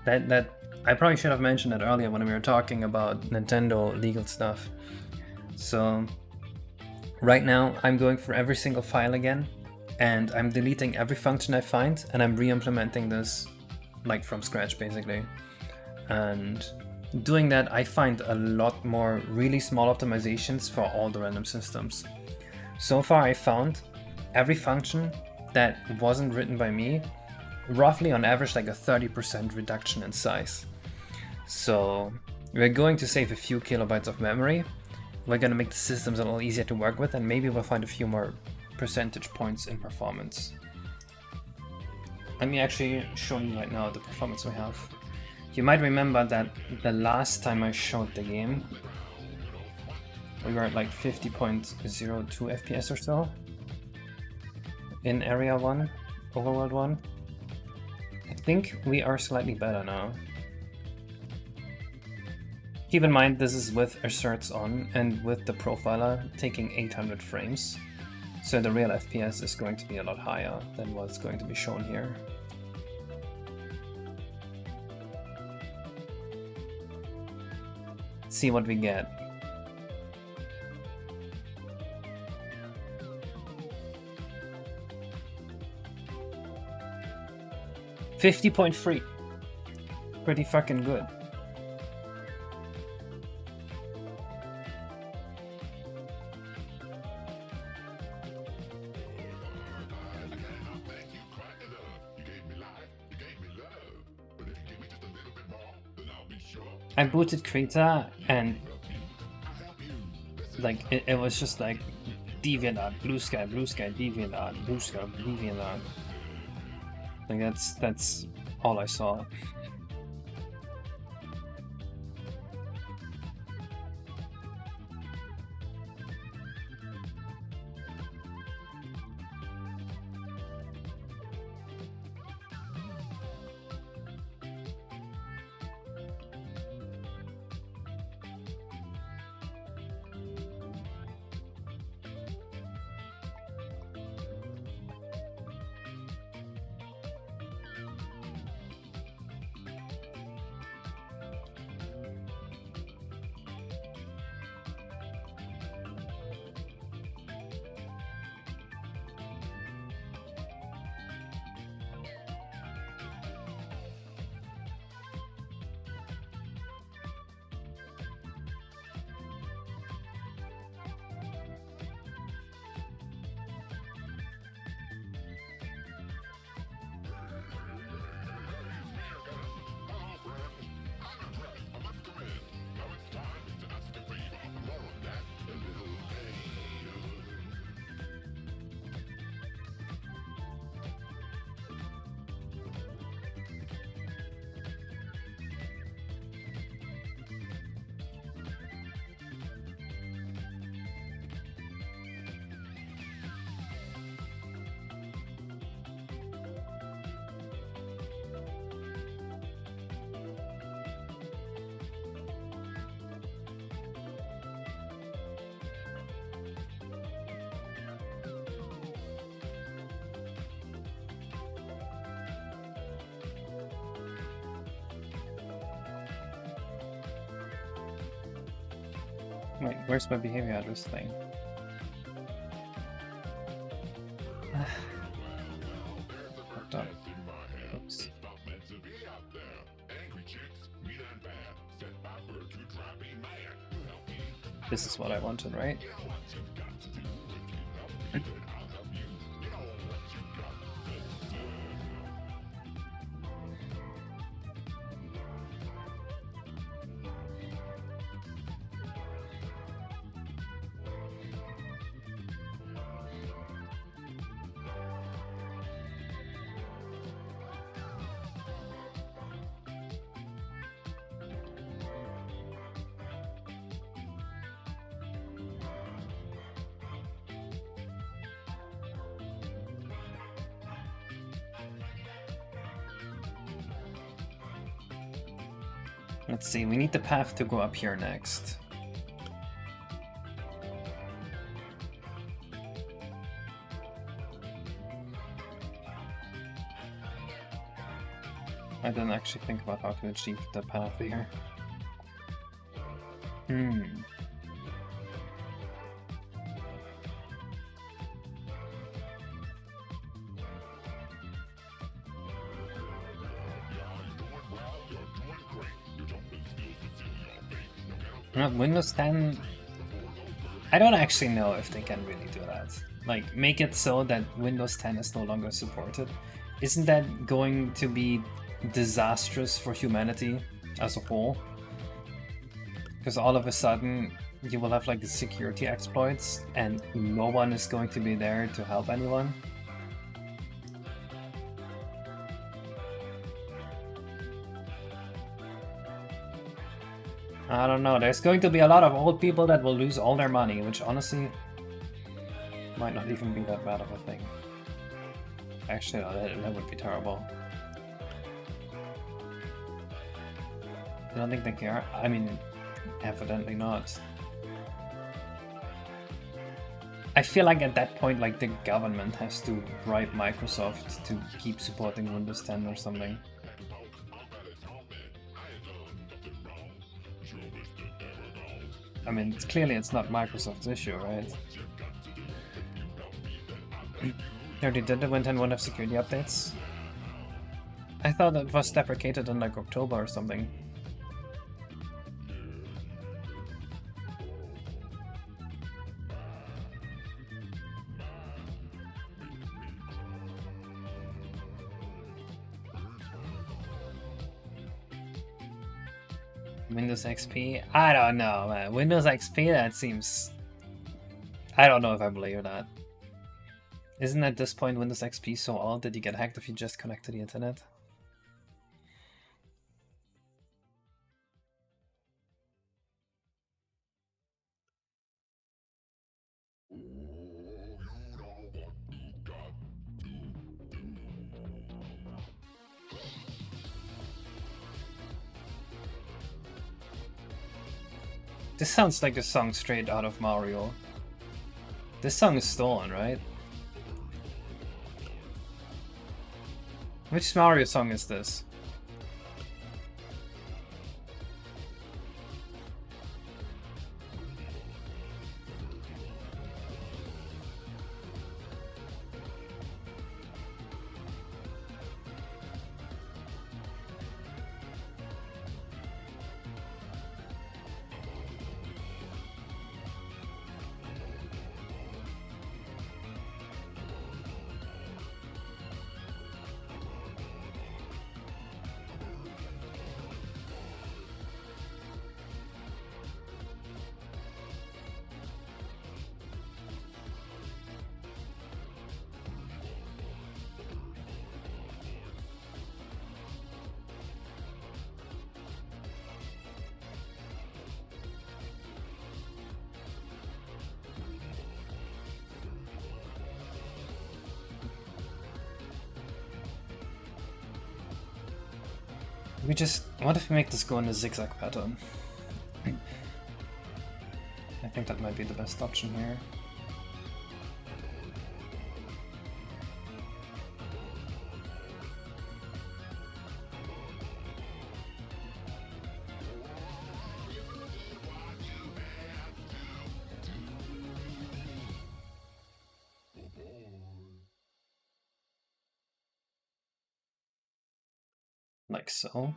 That I probably should have mentioned that earlier when we were talking about Nintendo legal stuff. So right now I'm going through every single file again, and I'm deleting every function I find, and I'm re-implementing this like from scratch basically. And doing that, I find a lot more really small optimizations for all the random systems. So far I found every function that wasn't written by me, roughly on average like a 30% reduction in size. So we're going to save a few kilobytes of memory. We're going to make the systems a little easier to work with, and maybe we'll find a few more percentage points in performance. Let me actually show you right now the performance we have. You might remember that the last time I showed the game, we were at like 50.02 FPS or so in Area 1, Overworld 1. I think we are slightly better now. Keep in mind this is with asserts on and with the profiler taking 800 frames, so the real FPS is going to be a lot higher than what's going to be shown here. Let's see what we get. $50.3. Pretty fucking good. I booted Krita and like it was just like DeviantArt, Blue Sky, DeviantArt, Blue Sky, DeviantArt. Like that's all I saw. Wait, where's my behavior address thing? Fucked up. Oops. This is what I wanted, right? Let's see, we need the path to go up here next. I didn't actually think about how to achieve the path here. Windows 10... I don't actually know if they can really do that. Like, make it so that Windows 10 is no longer supported. Isn't that going to be disastrous for humanity as a whole? Because all of a sudden, you will have like the security exploits and no one is going to be there to help anyone. I don't know, there's going to be a lot of old people that will lose all their money, which honestly might not even be that bad of a thing. Actually, no, that would be terrible. I don't think they care. I mean, evidently not. I feel like at that point, like, the government has to bribe Microsoft to keep supporting Windows 10 or something. I mean, clearly it's not Microsoft's issue, right? They already did the Win 10 won't have security updates? I thought it was deprecated in like October or something. Windows XP? I don't know, man. Windows XP, that seems... I don't know if I believe that. Isn't at this point Windows XP so old that you get hacked if you just connect to the internet? This sounds like a song straight out of Mario. This song is stolen, right? Which Mario song is this? What if we make this go in a zigzag pattern? I think that might be the best option here. Like so.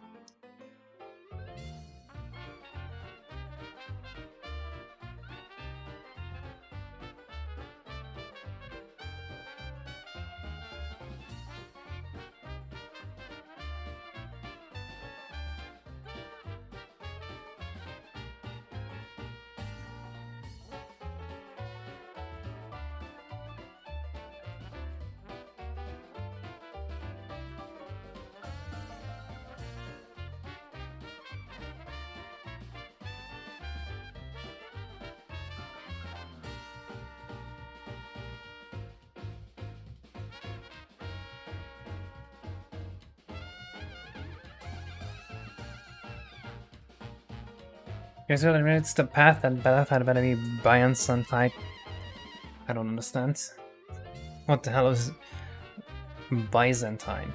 Here's what it's the path and path had better be Byzantine fight. I don't understand. What the hell is Byzantine?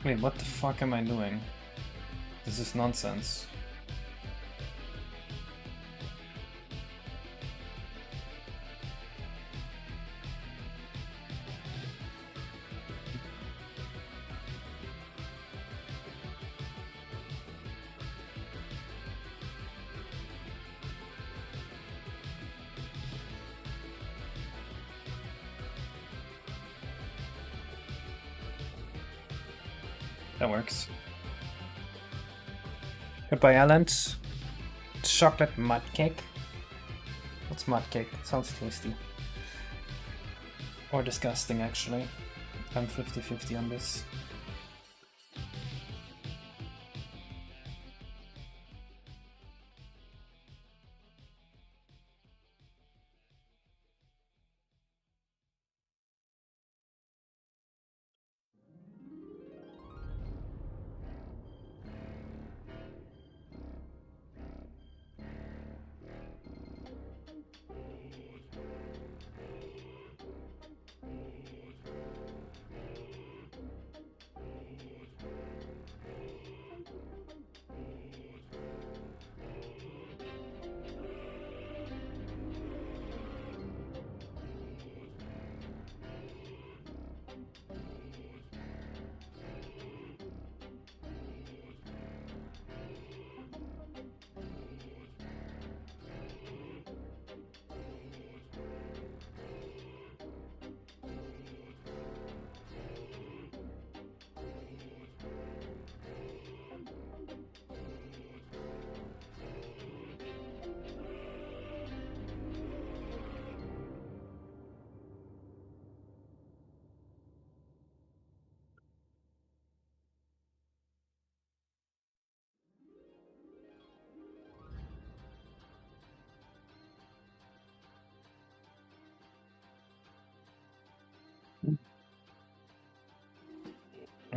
Wait, what the fuck am I doing? This is nonsense. That works. Goodbye, Island. Chocolate mud cake. What's mud cake? It sounds tasty. Or disgusting, actually. I'm 50-50 on this.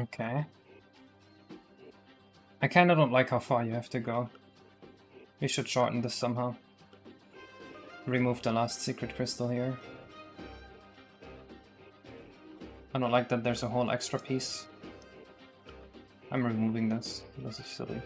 Okay. I kinda don't like how far you have to go. We should shorten this somehow. remove the last secret crystal here. I don't like that there's a whole extra piece. I'm removing this. This is silly.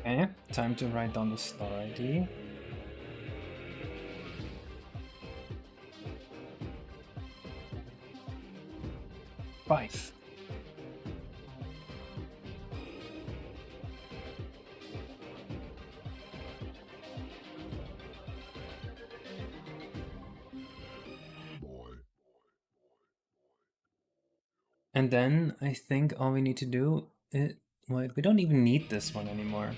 Okay, time to write down the star ID. Five. And then I think all we need to do is, wait, we don't even need this one anymore.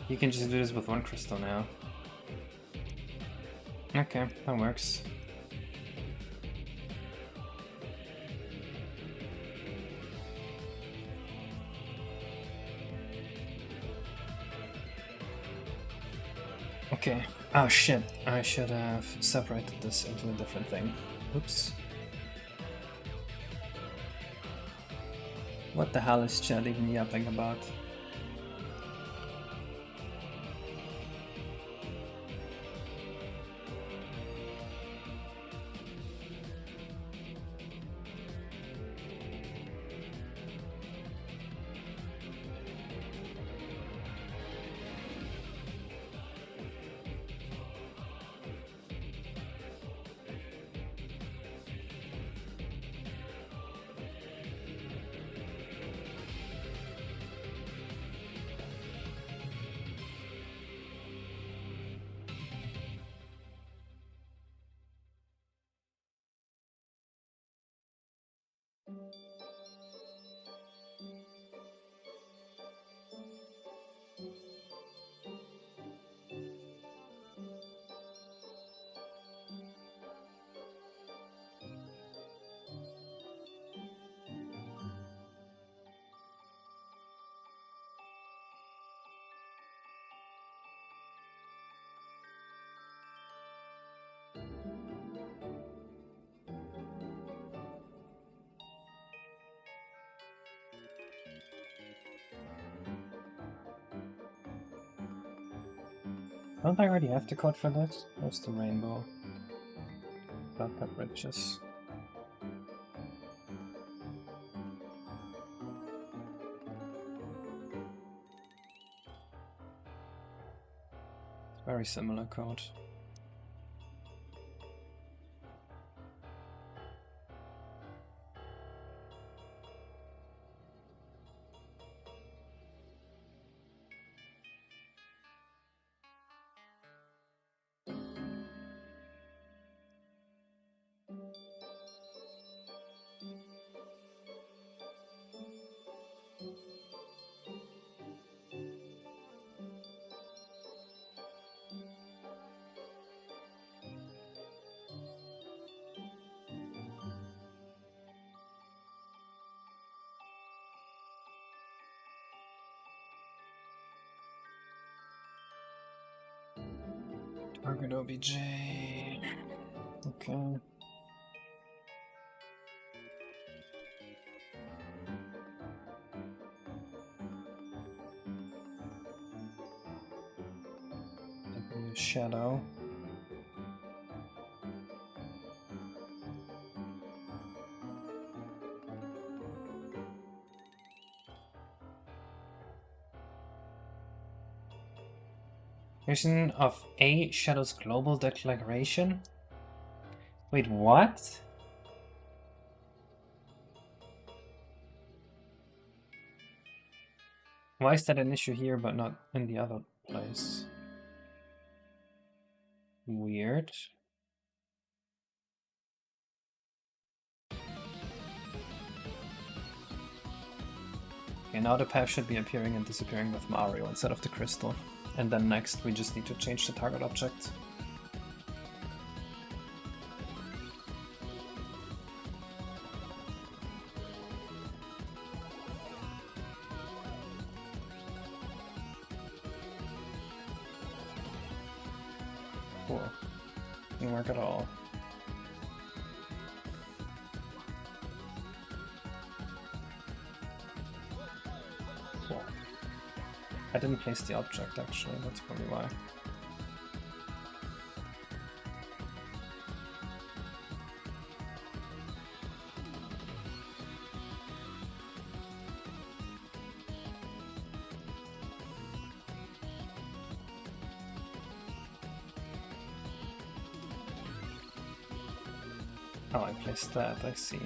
You can just do this with one crystal now. Okay, that works. Okay. Oh shit, I should have separated this into a different thing. Oops. What the hell is chat even yapping about? Don't I already have the code for this? Where's the rainbow? Dot bridges. Very similar code. Target OBJ. Okay. Shadow. Version of A Shadow's global declaration? Wait, what? Why is that an issue here but not in the other place? Weird. Okay, now the path should be appearing and disappearing with Mario instead of the crystal. And then next we just need to change the target object. Cool. Didn't work at all. Cool. I didn't place the object actually, that's probably why. Oh, I placed that, I see.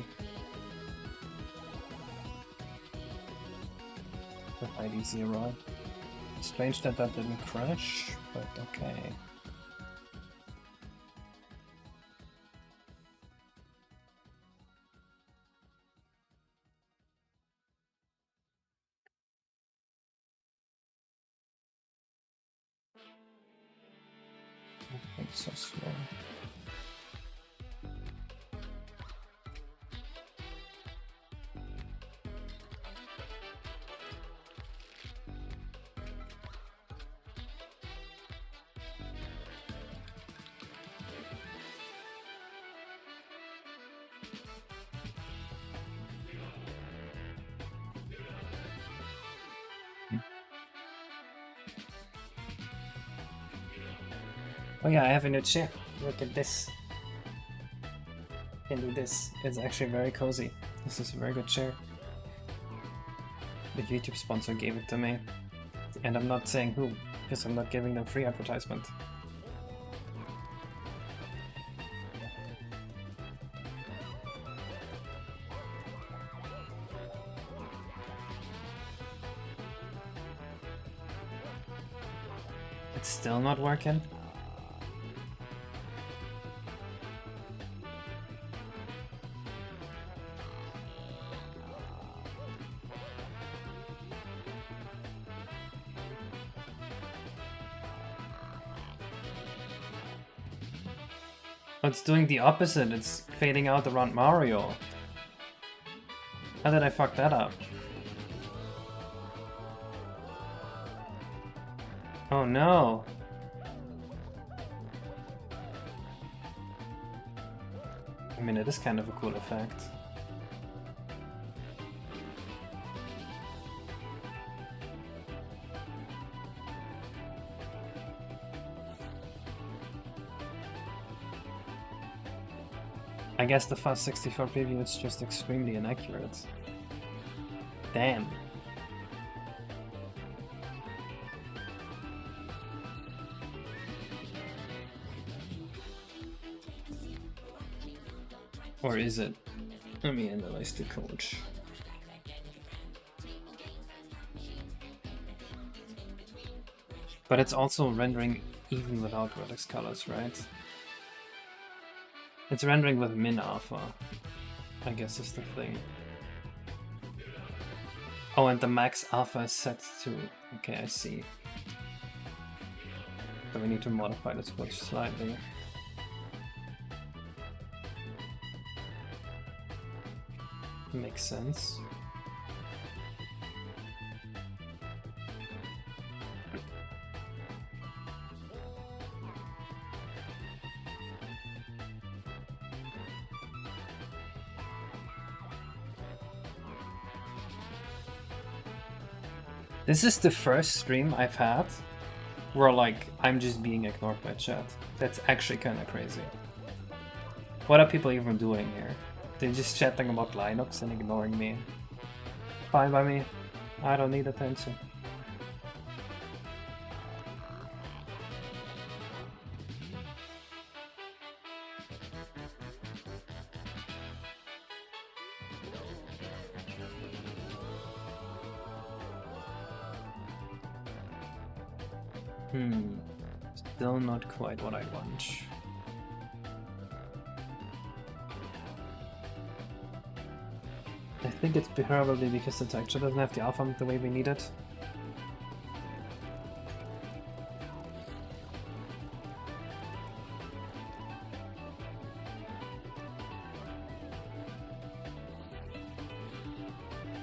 With ID 0. Strange that that didn't crash, but okay. It's so slow. Oh yeah, I have a new chair. Look at this. Can do this. It's actually very cozy. This is a very good chair. The YouTube sponsor gave it to me. And I'm not saying who, because I'm not giving them free advertisement. It's still not working? It's doing the opposite, it's fading out around Mario. How did I fuck that up? Oh no! I mean, it is kind of a cool effect. I guess the FAST64 preview is just extremely inaccurate. Damn. Or is it? Let me analyze the code. But it's also rendering even without vertex colors, right? It's rendering with min alpha, I guess is the thing. Oh, and the max alpha is set to... Okay, I see. So we need to modify the switch slightly. Makes sense. This is the first stream I've had where, like, I'm just being ignored by chat. That's actually kind of crazy. What are people even doing here? They're just chatting about Linux and ignoring me. Fine by me. I don't need attention. Still not quite what I want. I think it's probably because the texture doesn't have the alpha the way we need it.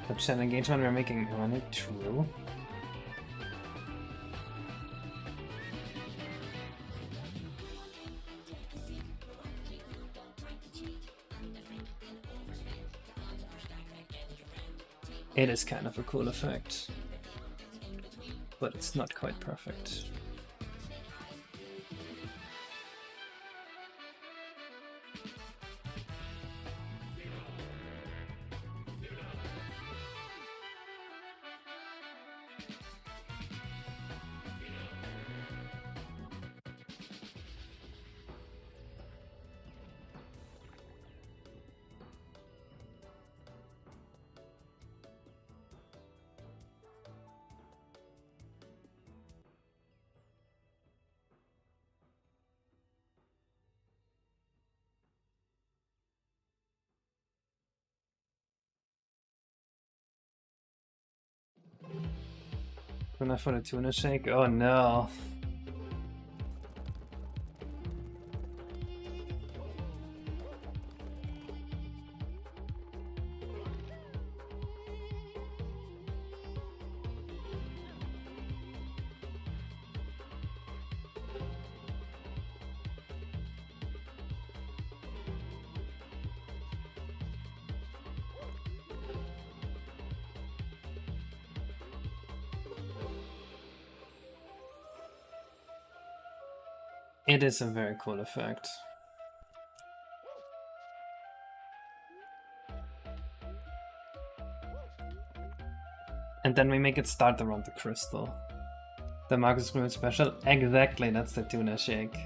The chat engagement we're making, on it true? It is kind of a cool effect, but it's not quite perfect. Enough for the tuna shake? Oh no. It is a very cool effect. And then we make it start around the crystal. The Marcus Green special? Exactly, that's the tuna shake.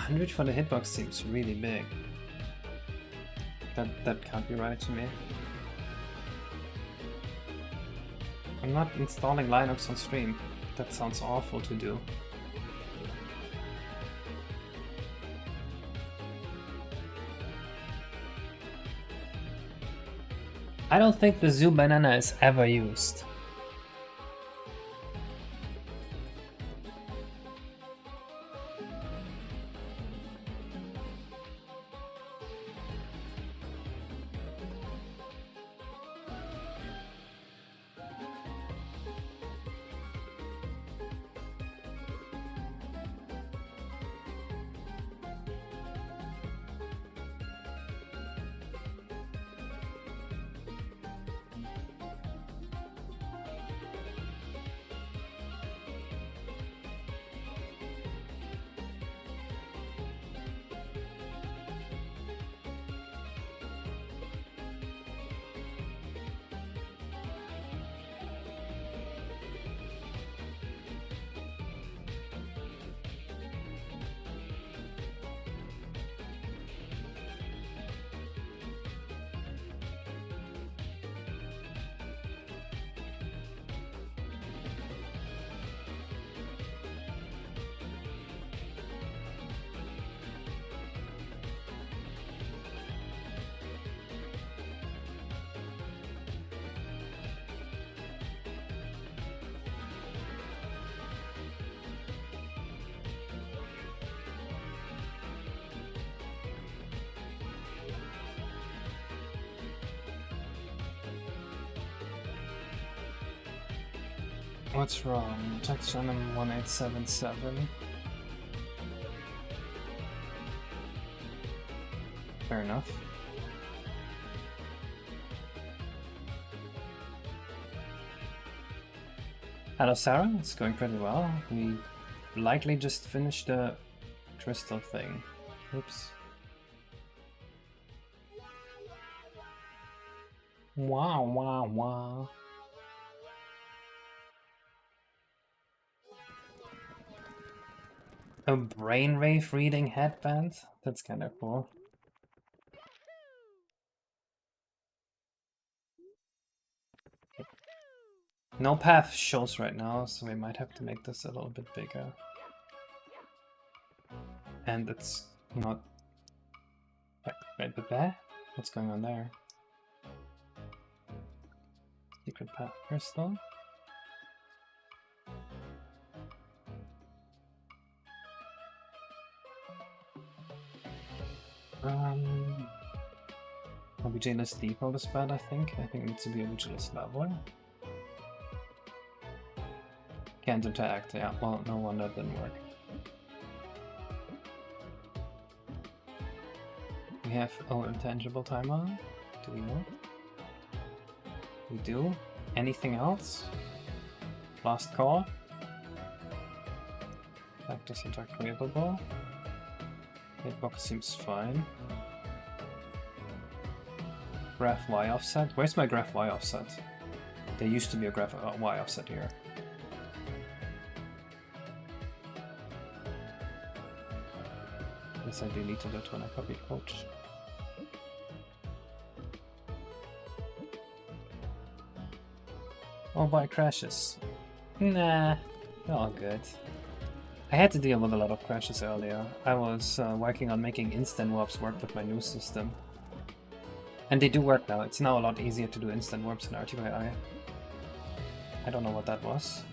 100 for the hitbox seems really big. That can't be right to me. I'm not installing Linux on stream. That sounds awful to do. I don't think the zoo banana is ever used. What's wrong? Text random 1877. Fair enough. Hello Sarah, it's going pretty well. We likely just finished the crystal thing. Oops. Wow, wow, wow. A brainwave reading headband? That's kind of cool. No path shows right now, so we might have to make this a little bit bigger. And it's not... Wait, but there? What's going on there? Secret path crystal? OBJless default is bad, I think. I think it needs to be OBJless level. Can't interact, yeah. Well, no wonder it didn't work. We have intangible timer. Do we know? We do. Anything else? Last call. Practice interact creatable. Hitbox seems fine. Graph Y offset. Where's my graph Y offset? There used to be a graph Y offset here. Guess I deleted it when I copied code. Oh boy, crashes. Nah, they're all good. I had to deal with a lot of crashes earlier. I was working on making instant warps work with my new system. And they do work now. It's now a lot easier to do instant warps in RTYI. I don't know what that was.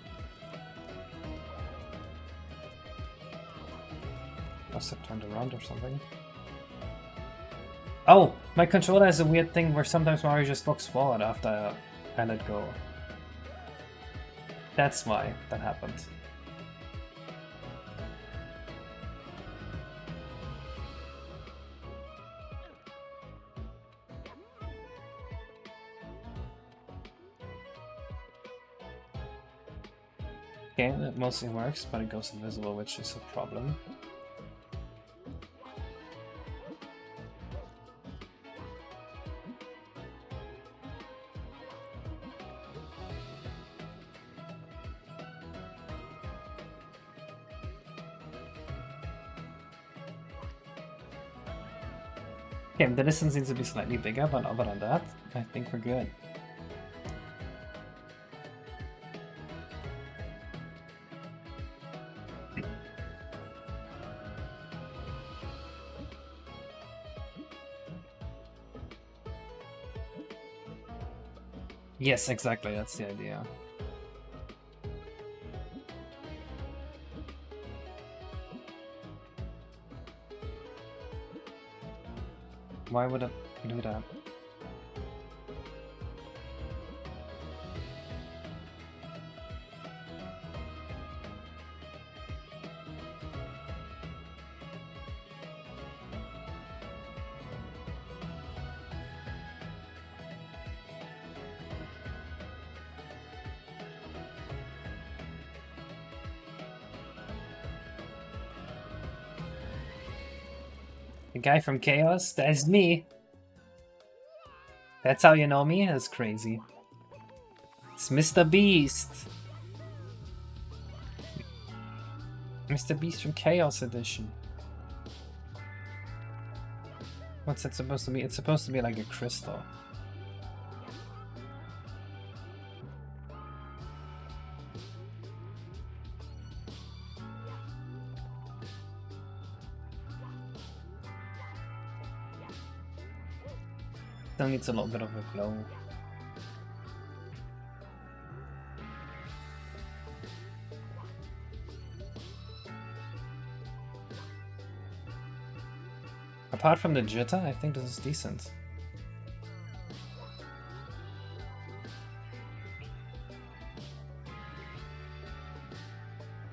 Must have turned around or something. Oh! My controller has a weird thing where sometimes Mario just looks forward after I let go. That's why that happened. Okay, it mostly works, but it goes invisible, which is a problem. Okay, the distance needs to be slightly bigger, but other than that, I think we're good. Yes, exactly, that's the idea. Why would it do that? The guy from Chaos? That's me! That's how you know me? That's crazy. It's Mr. Beast! Mr. Beast from Chaos Edition. What's it supposed to be? It's supposed to be like a crystal. Still needs a little bit of a glow. Apart from the jitter, I think this is decent.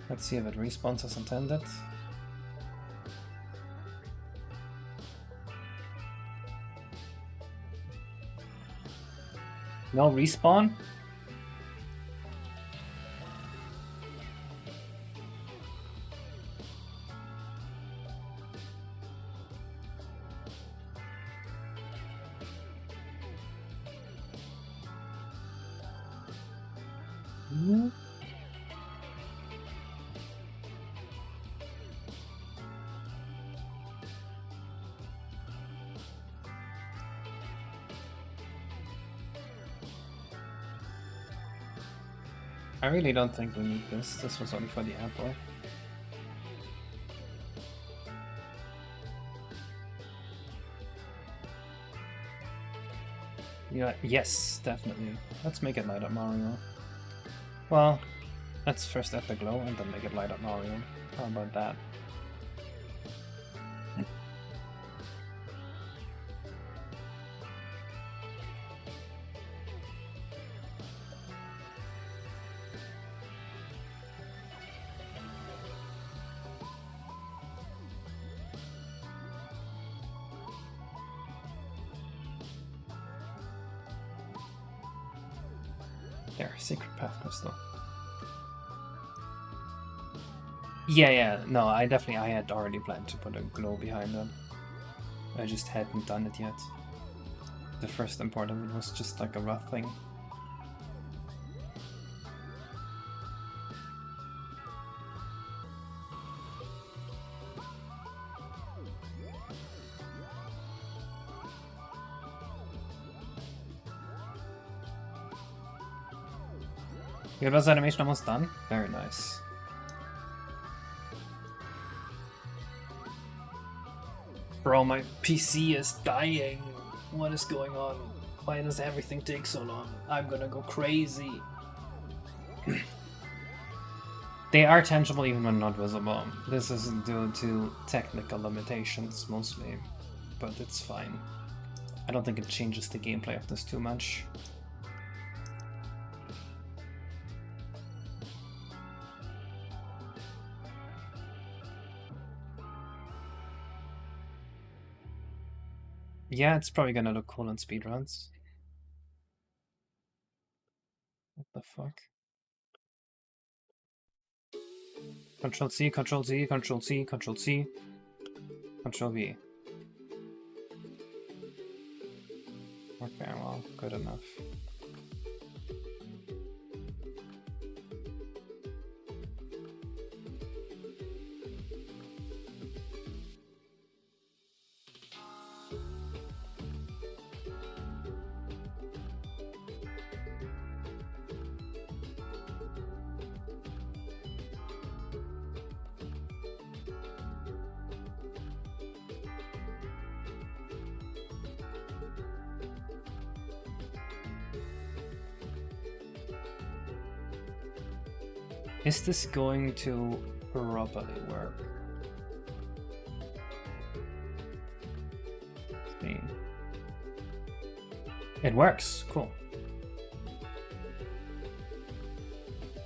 Let's see if it respawns as intended. No respawn? I really don't think we need this. This was only for the apple. Yeah, yes, definitely. Let's make it light up Mario. Well, let's first add the glow and then make it light up Mario. How about that? There, secret path crystal. Yeah, no, I had already planned to put a glow behind them. I just hadn't done it yet. The first import of it was just like a rough thing. Your boss animation almost done? Very nice. Bro, my PC is dying. What is going on? Why does everything take so long? I'm gonna go crazy. They are tangible even when not visible. This is due to technical limitations mostly, but it's fine. I don't think it changes the gameplay of this too much. Yeah, it's probably gonna look cool on speedruns. What the fuck? Control C, Control Z, Control C, Control C, Control V. Okay, well, good enough. Is this going to properly work? Let's see. It works, cool.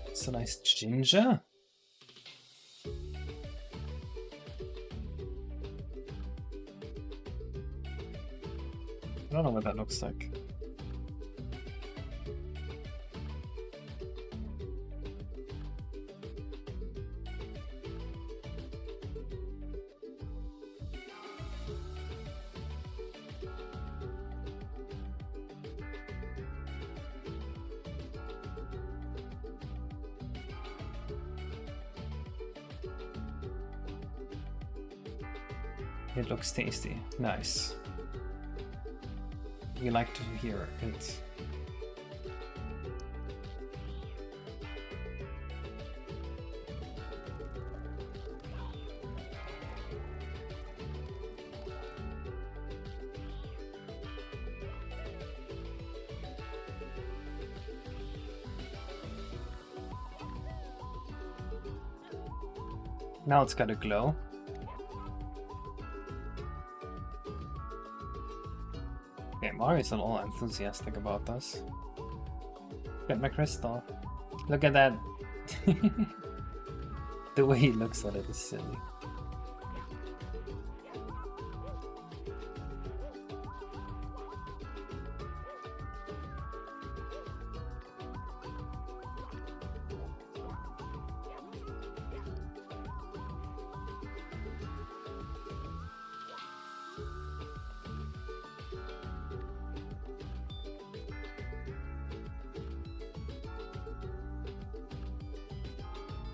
It's a nice ginger. I don't know what that looks like. It looks tasty. Nice. We like to hear it. Now it's got a glow. Okay, Mario's not all enthusiastic about this. Get my crystal. Look at that. The way he looks at it is silly.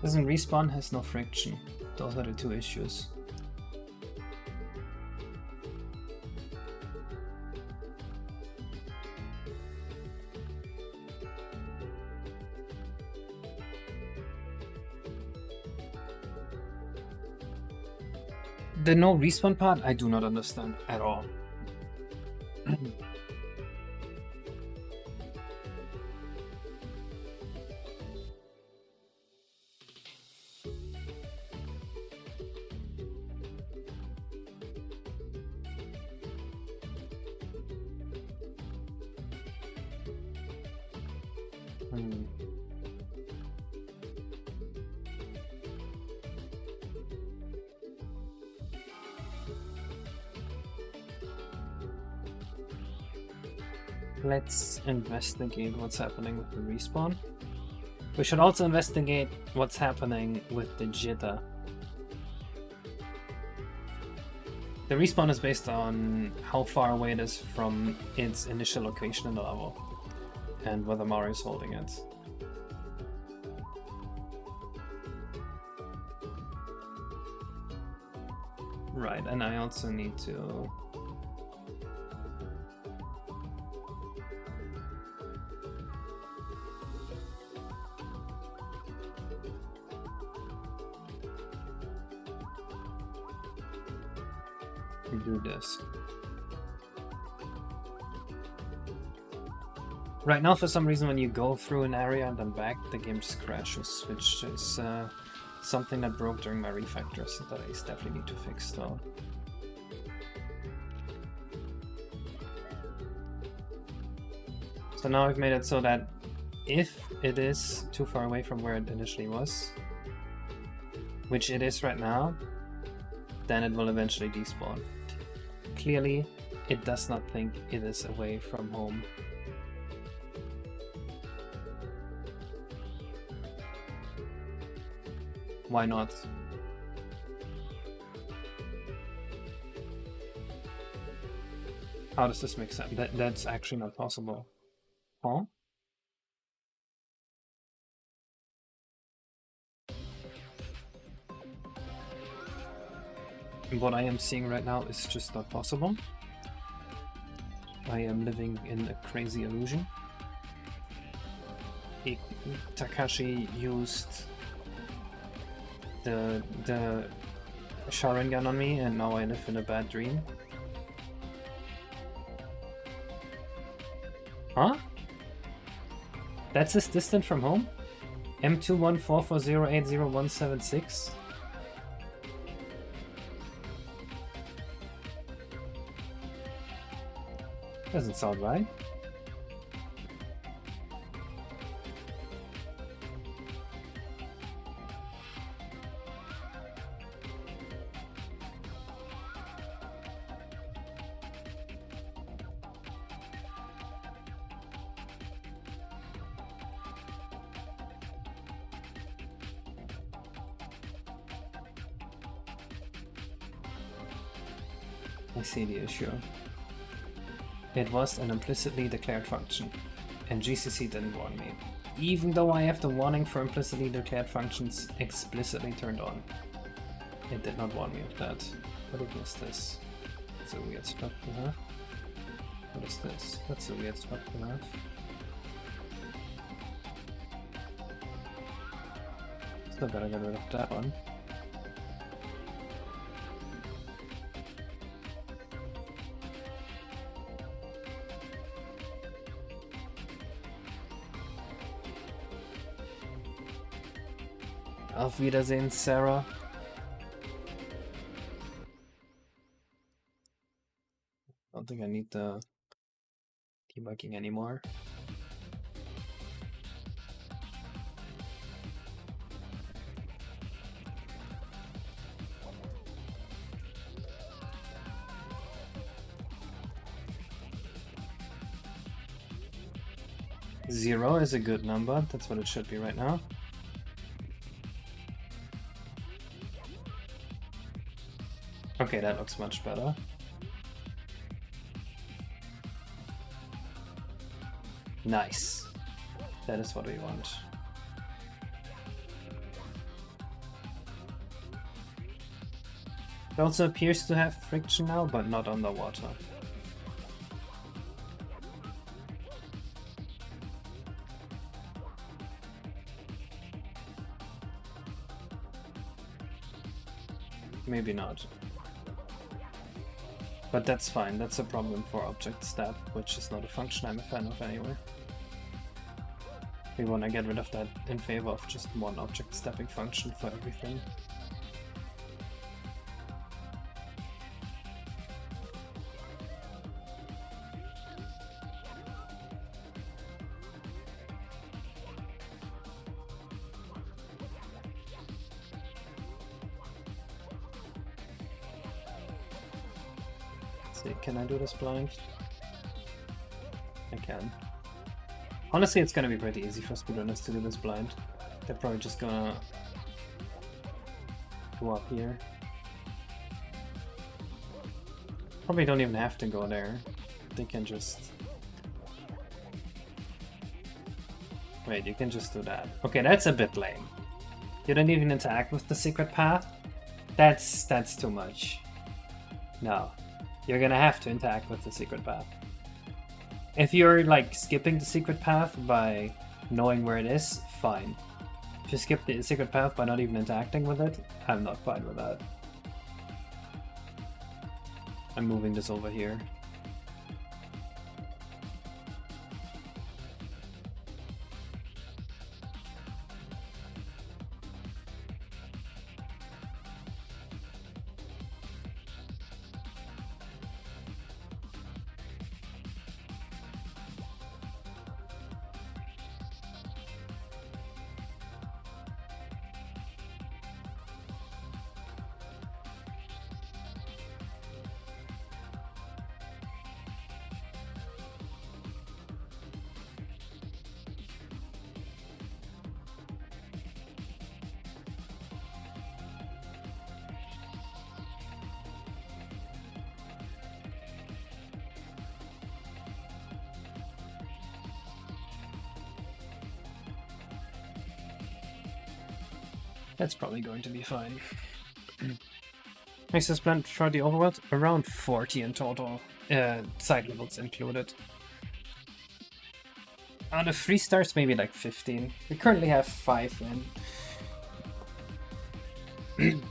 Doesn't respawn, has no friction. Those are the two issues. The no respawn part, I do not understand at all. Let's investigate what's happening with the respawn. We should also investigate what's happening with the jitter. The respawn is based on how far away it is from its initial location in the level, and whether Mario is holding it. Right, and I also need to... do this. Right now, for some reason, when you go through an area and then back, the game just crashes, which is something that broke during my refactor, so that I definitely need to fix though. So now I've made it so that if it is too far away from where it initially was, which it is right now, then it will eventually despawn. Clearly, it does not think it is away from home. Why not? How does this make sense? That's actually not possible. Huh? What I am seeing right now is just not possible. I am living in a crazy illusion. Takashi used the Sharingan on me, and now I live in a bad dream. Huh? That's this distant from home? M21440800176. Doesn't sound right. I see the issue. It was an implicitly declared function, and GCC didn't warn me, even though I have the warning for implicitly declared functions explicitly turned on. It did not warn me of that. What even is this? It's a weird structure, huh? What is this? That's a weird structure, huh? Still gotta get rid of that one. Auf Wiedersehen, Sarah. I don't think I need the debugging anymore. Zero is a good number. That's what it should be right now. Okay, that looks much better. Nice. That is what we want. It also appears to have friction now, but not underwater. Maybe not. But that's fine, that's a problem for object step, which is not a function I'm a fan of anyway. We want to get rid of that in favor of just one object stepping function for everything. Can I do this blind? I can. Honestly, it's gonna be pretty easy for speedrunners to do this blind. They're probably just gonna go up here. Probably don't even have to go there. They can just... Wait, you can just do that. Okay, that's a bit lame. You don't even interact with the secret path? That's too much. No. You're gonna have to interact with the secret path. If you're like skipping the secret path by knowing where it is, fine. If you skip the secret path by not even interacting with it, I'm not fine with that. I'm moving this over here. That's probably going to be fine. Access planned for the Overworld? Around 40 in total, side levels included. Out of 3 stars, maybe like 15. We currently have 5 in.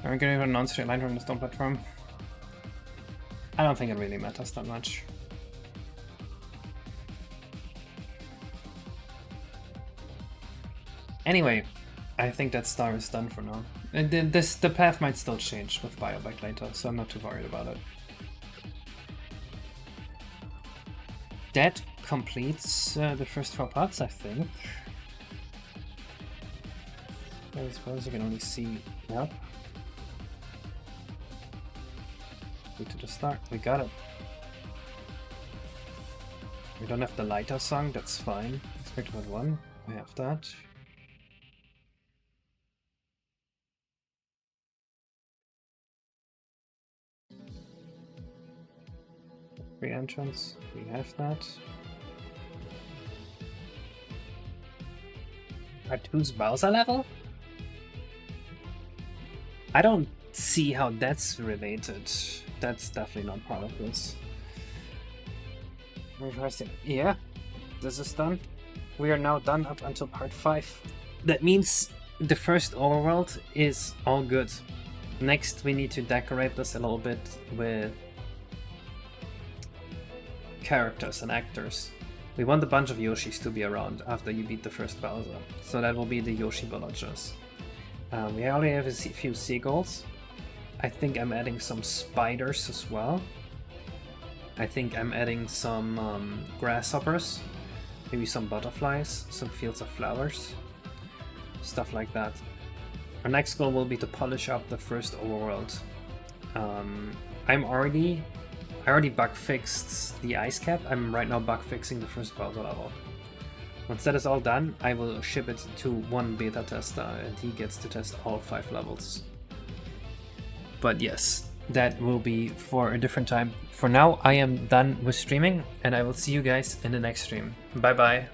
Are we getting a non-straight line from the stone platform? I don't think it really matters that much. Anyway, I think that star is done for now. And then the path might still change with bioback later, so I'm not too worried about it. That completes the first 4 parts, I think. I suppose you can only see. Yep. Need to just start. We got it. We don't have the lighter song, that's fine. Expect about 1. We have that. Free entrance, we have that. Part 2's Bowser level? I don't see how that's related. That's definitely not part of this. Reversing. Yeah, this is done. We are now done up until part 5. That means the first overworld is all good. Next, we need to decorate this a little bit with characters and actors. We want a bunch of Yoshis to be around after you beat the first Bowser, so that will be the Yoshi villagers. We already have a few seagulls. I think I'm adding some spiders as well. I think I'm adding some grasshoppers, maybe some butterflies, some fields of flowers, stuff like that. Our next goal will be to polish up the first overworld. I already bug fixed the ice cap. I'm right now bug fixing the first Bowser level. Once that is all done, I will ship it to one beta tester and he gets to test all 5 levels. But yes, that will be for a different time. For now, I am done with streaming and I will see you guys in the next stream. Bye bye.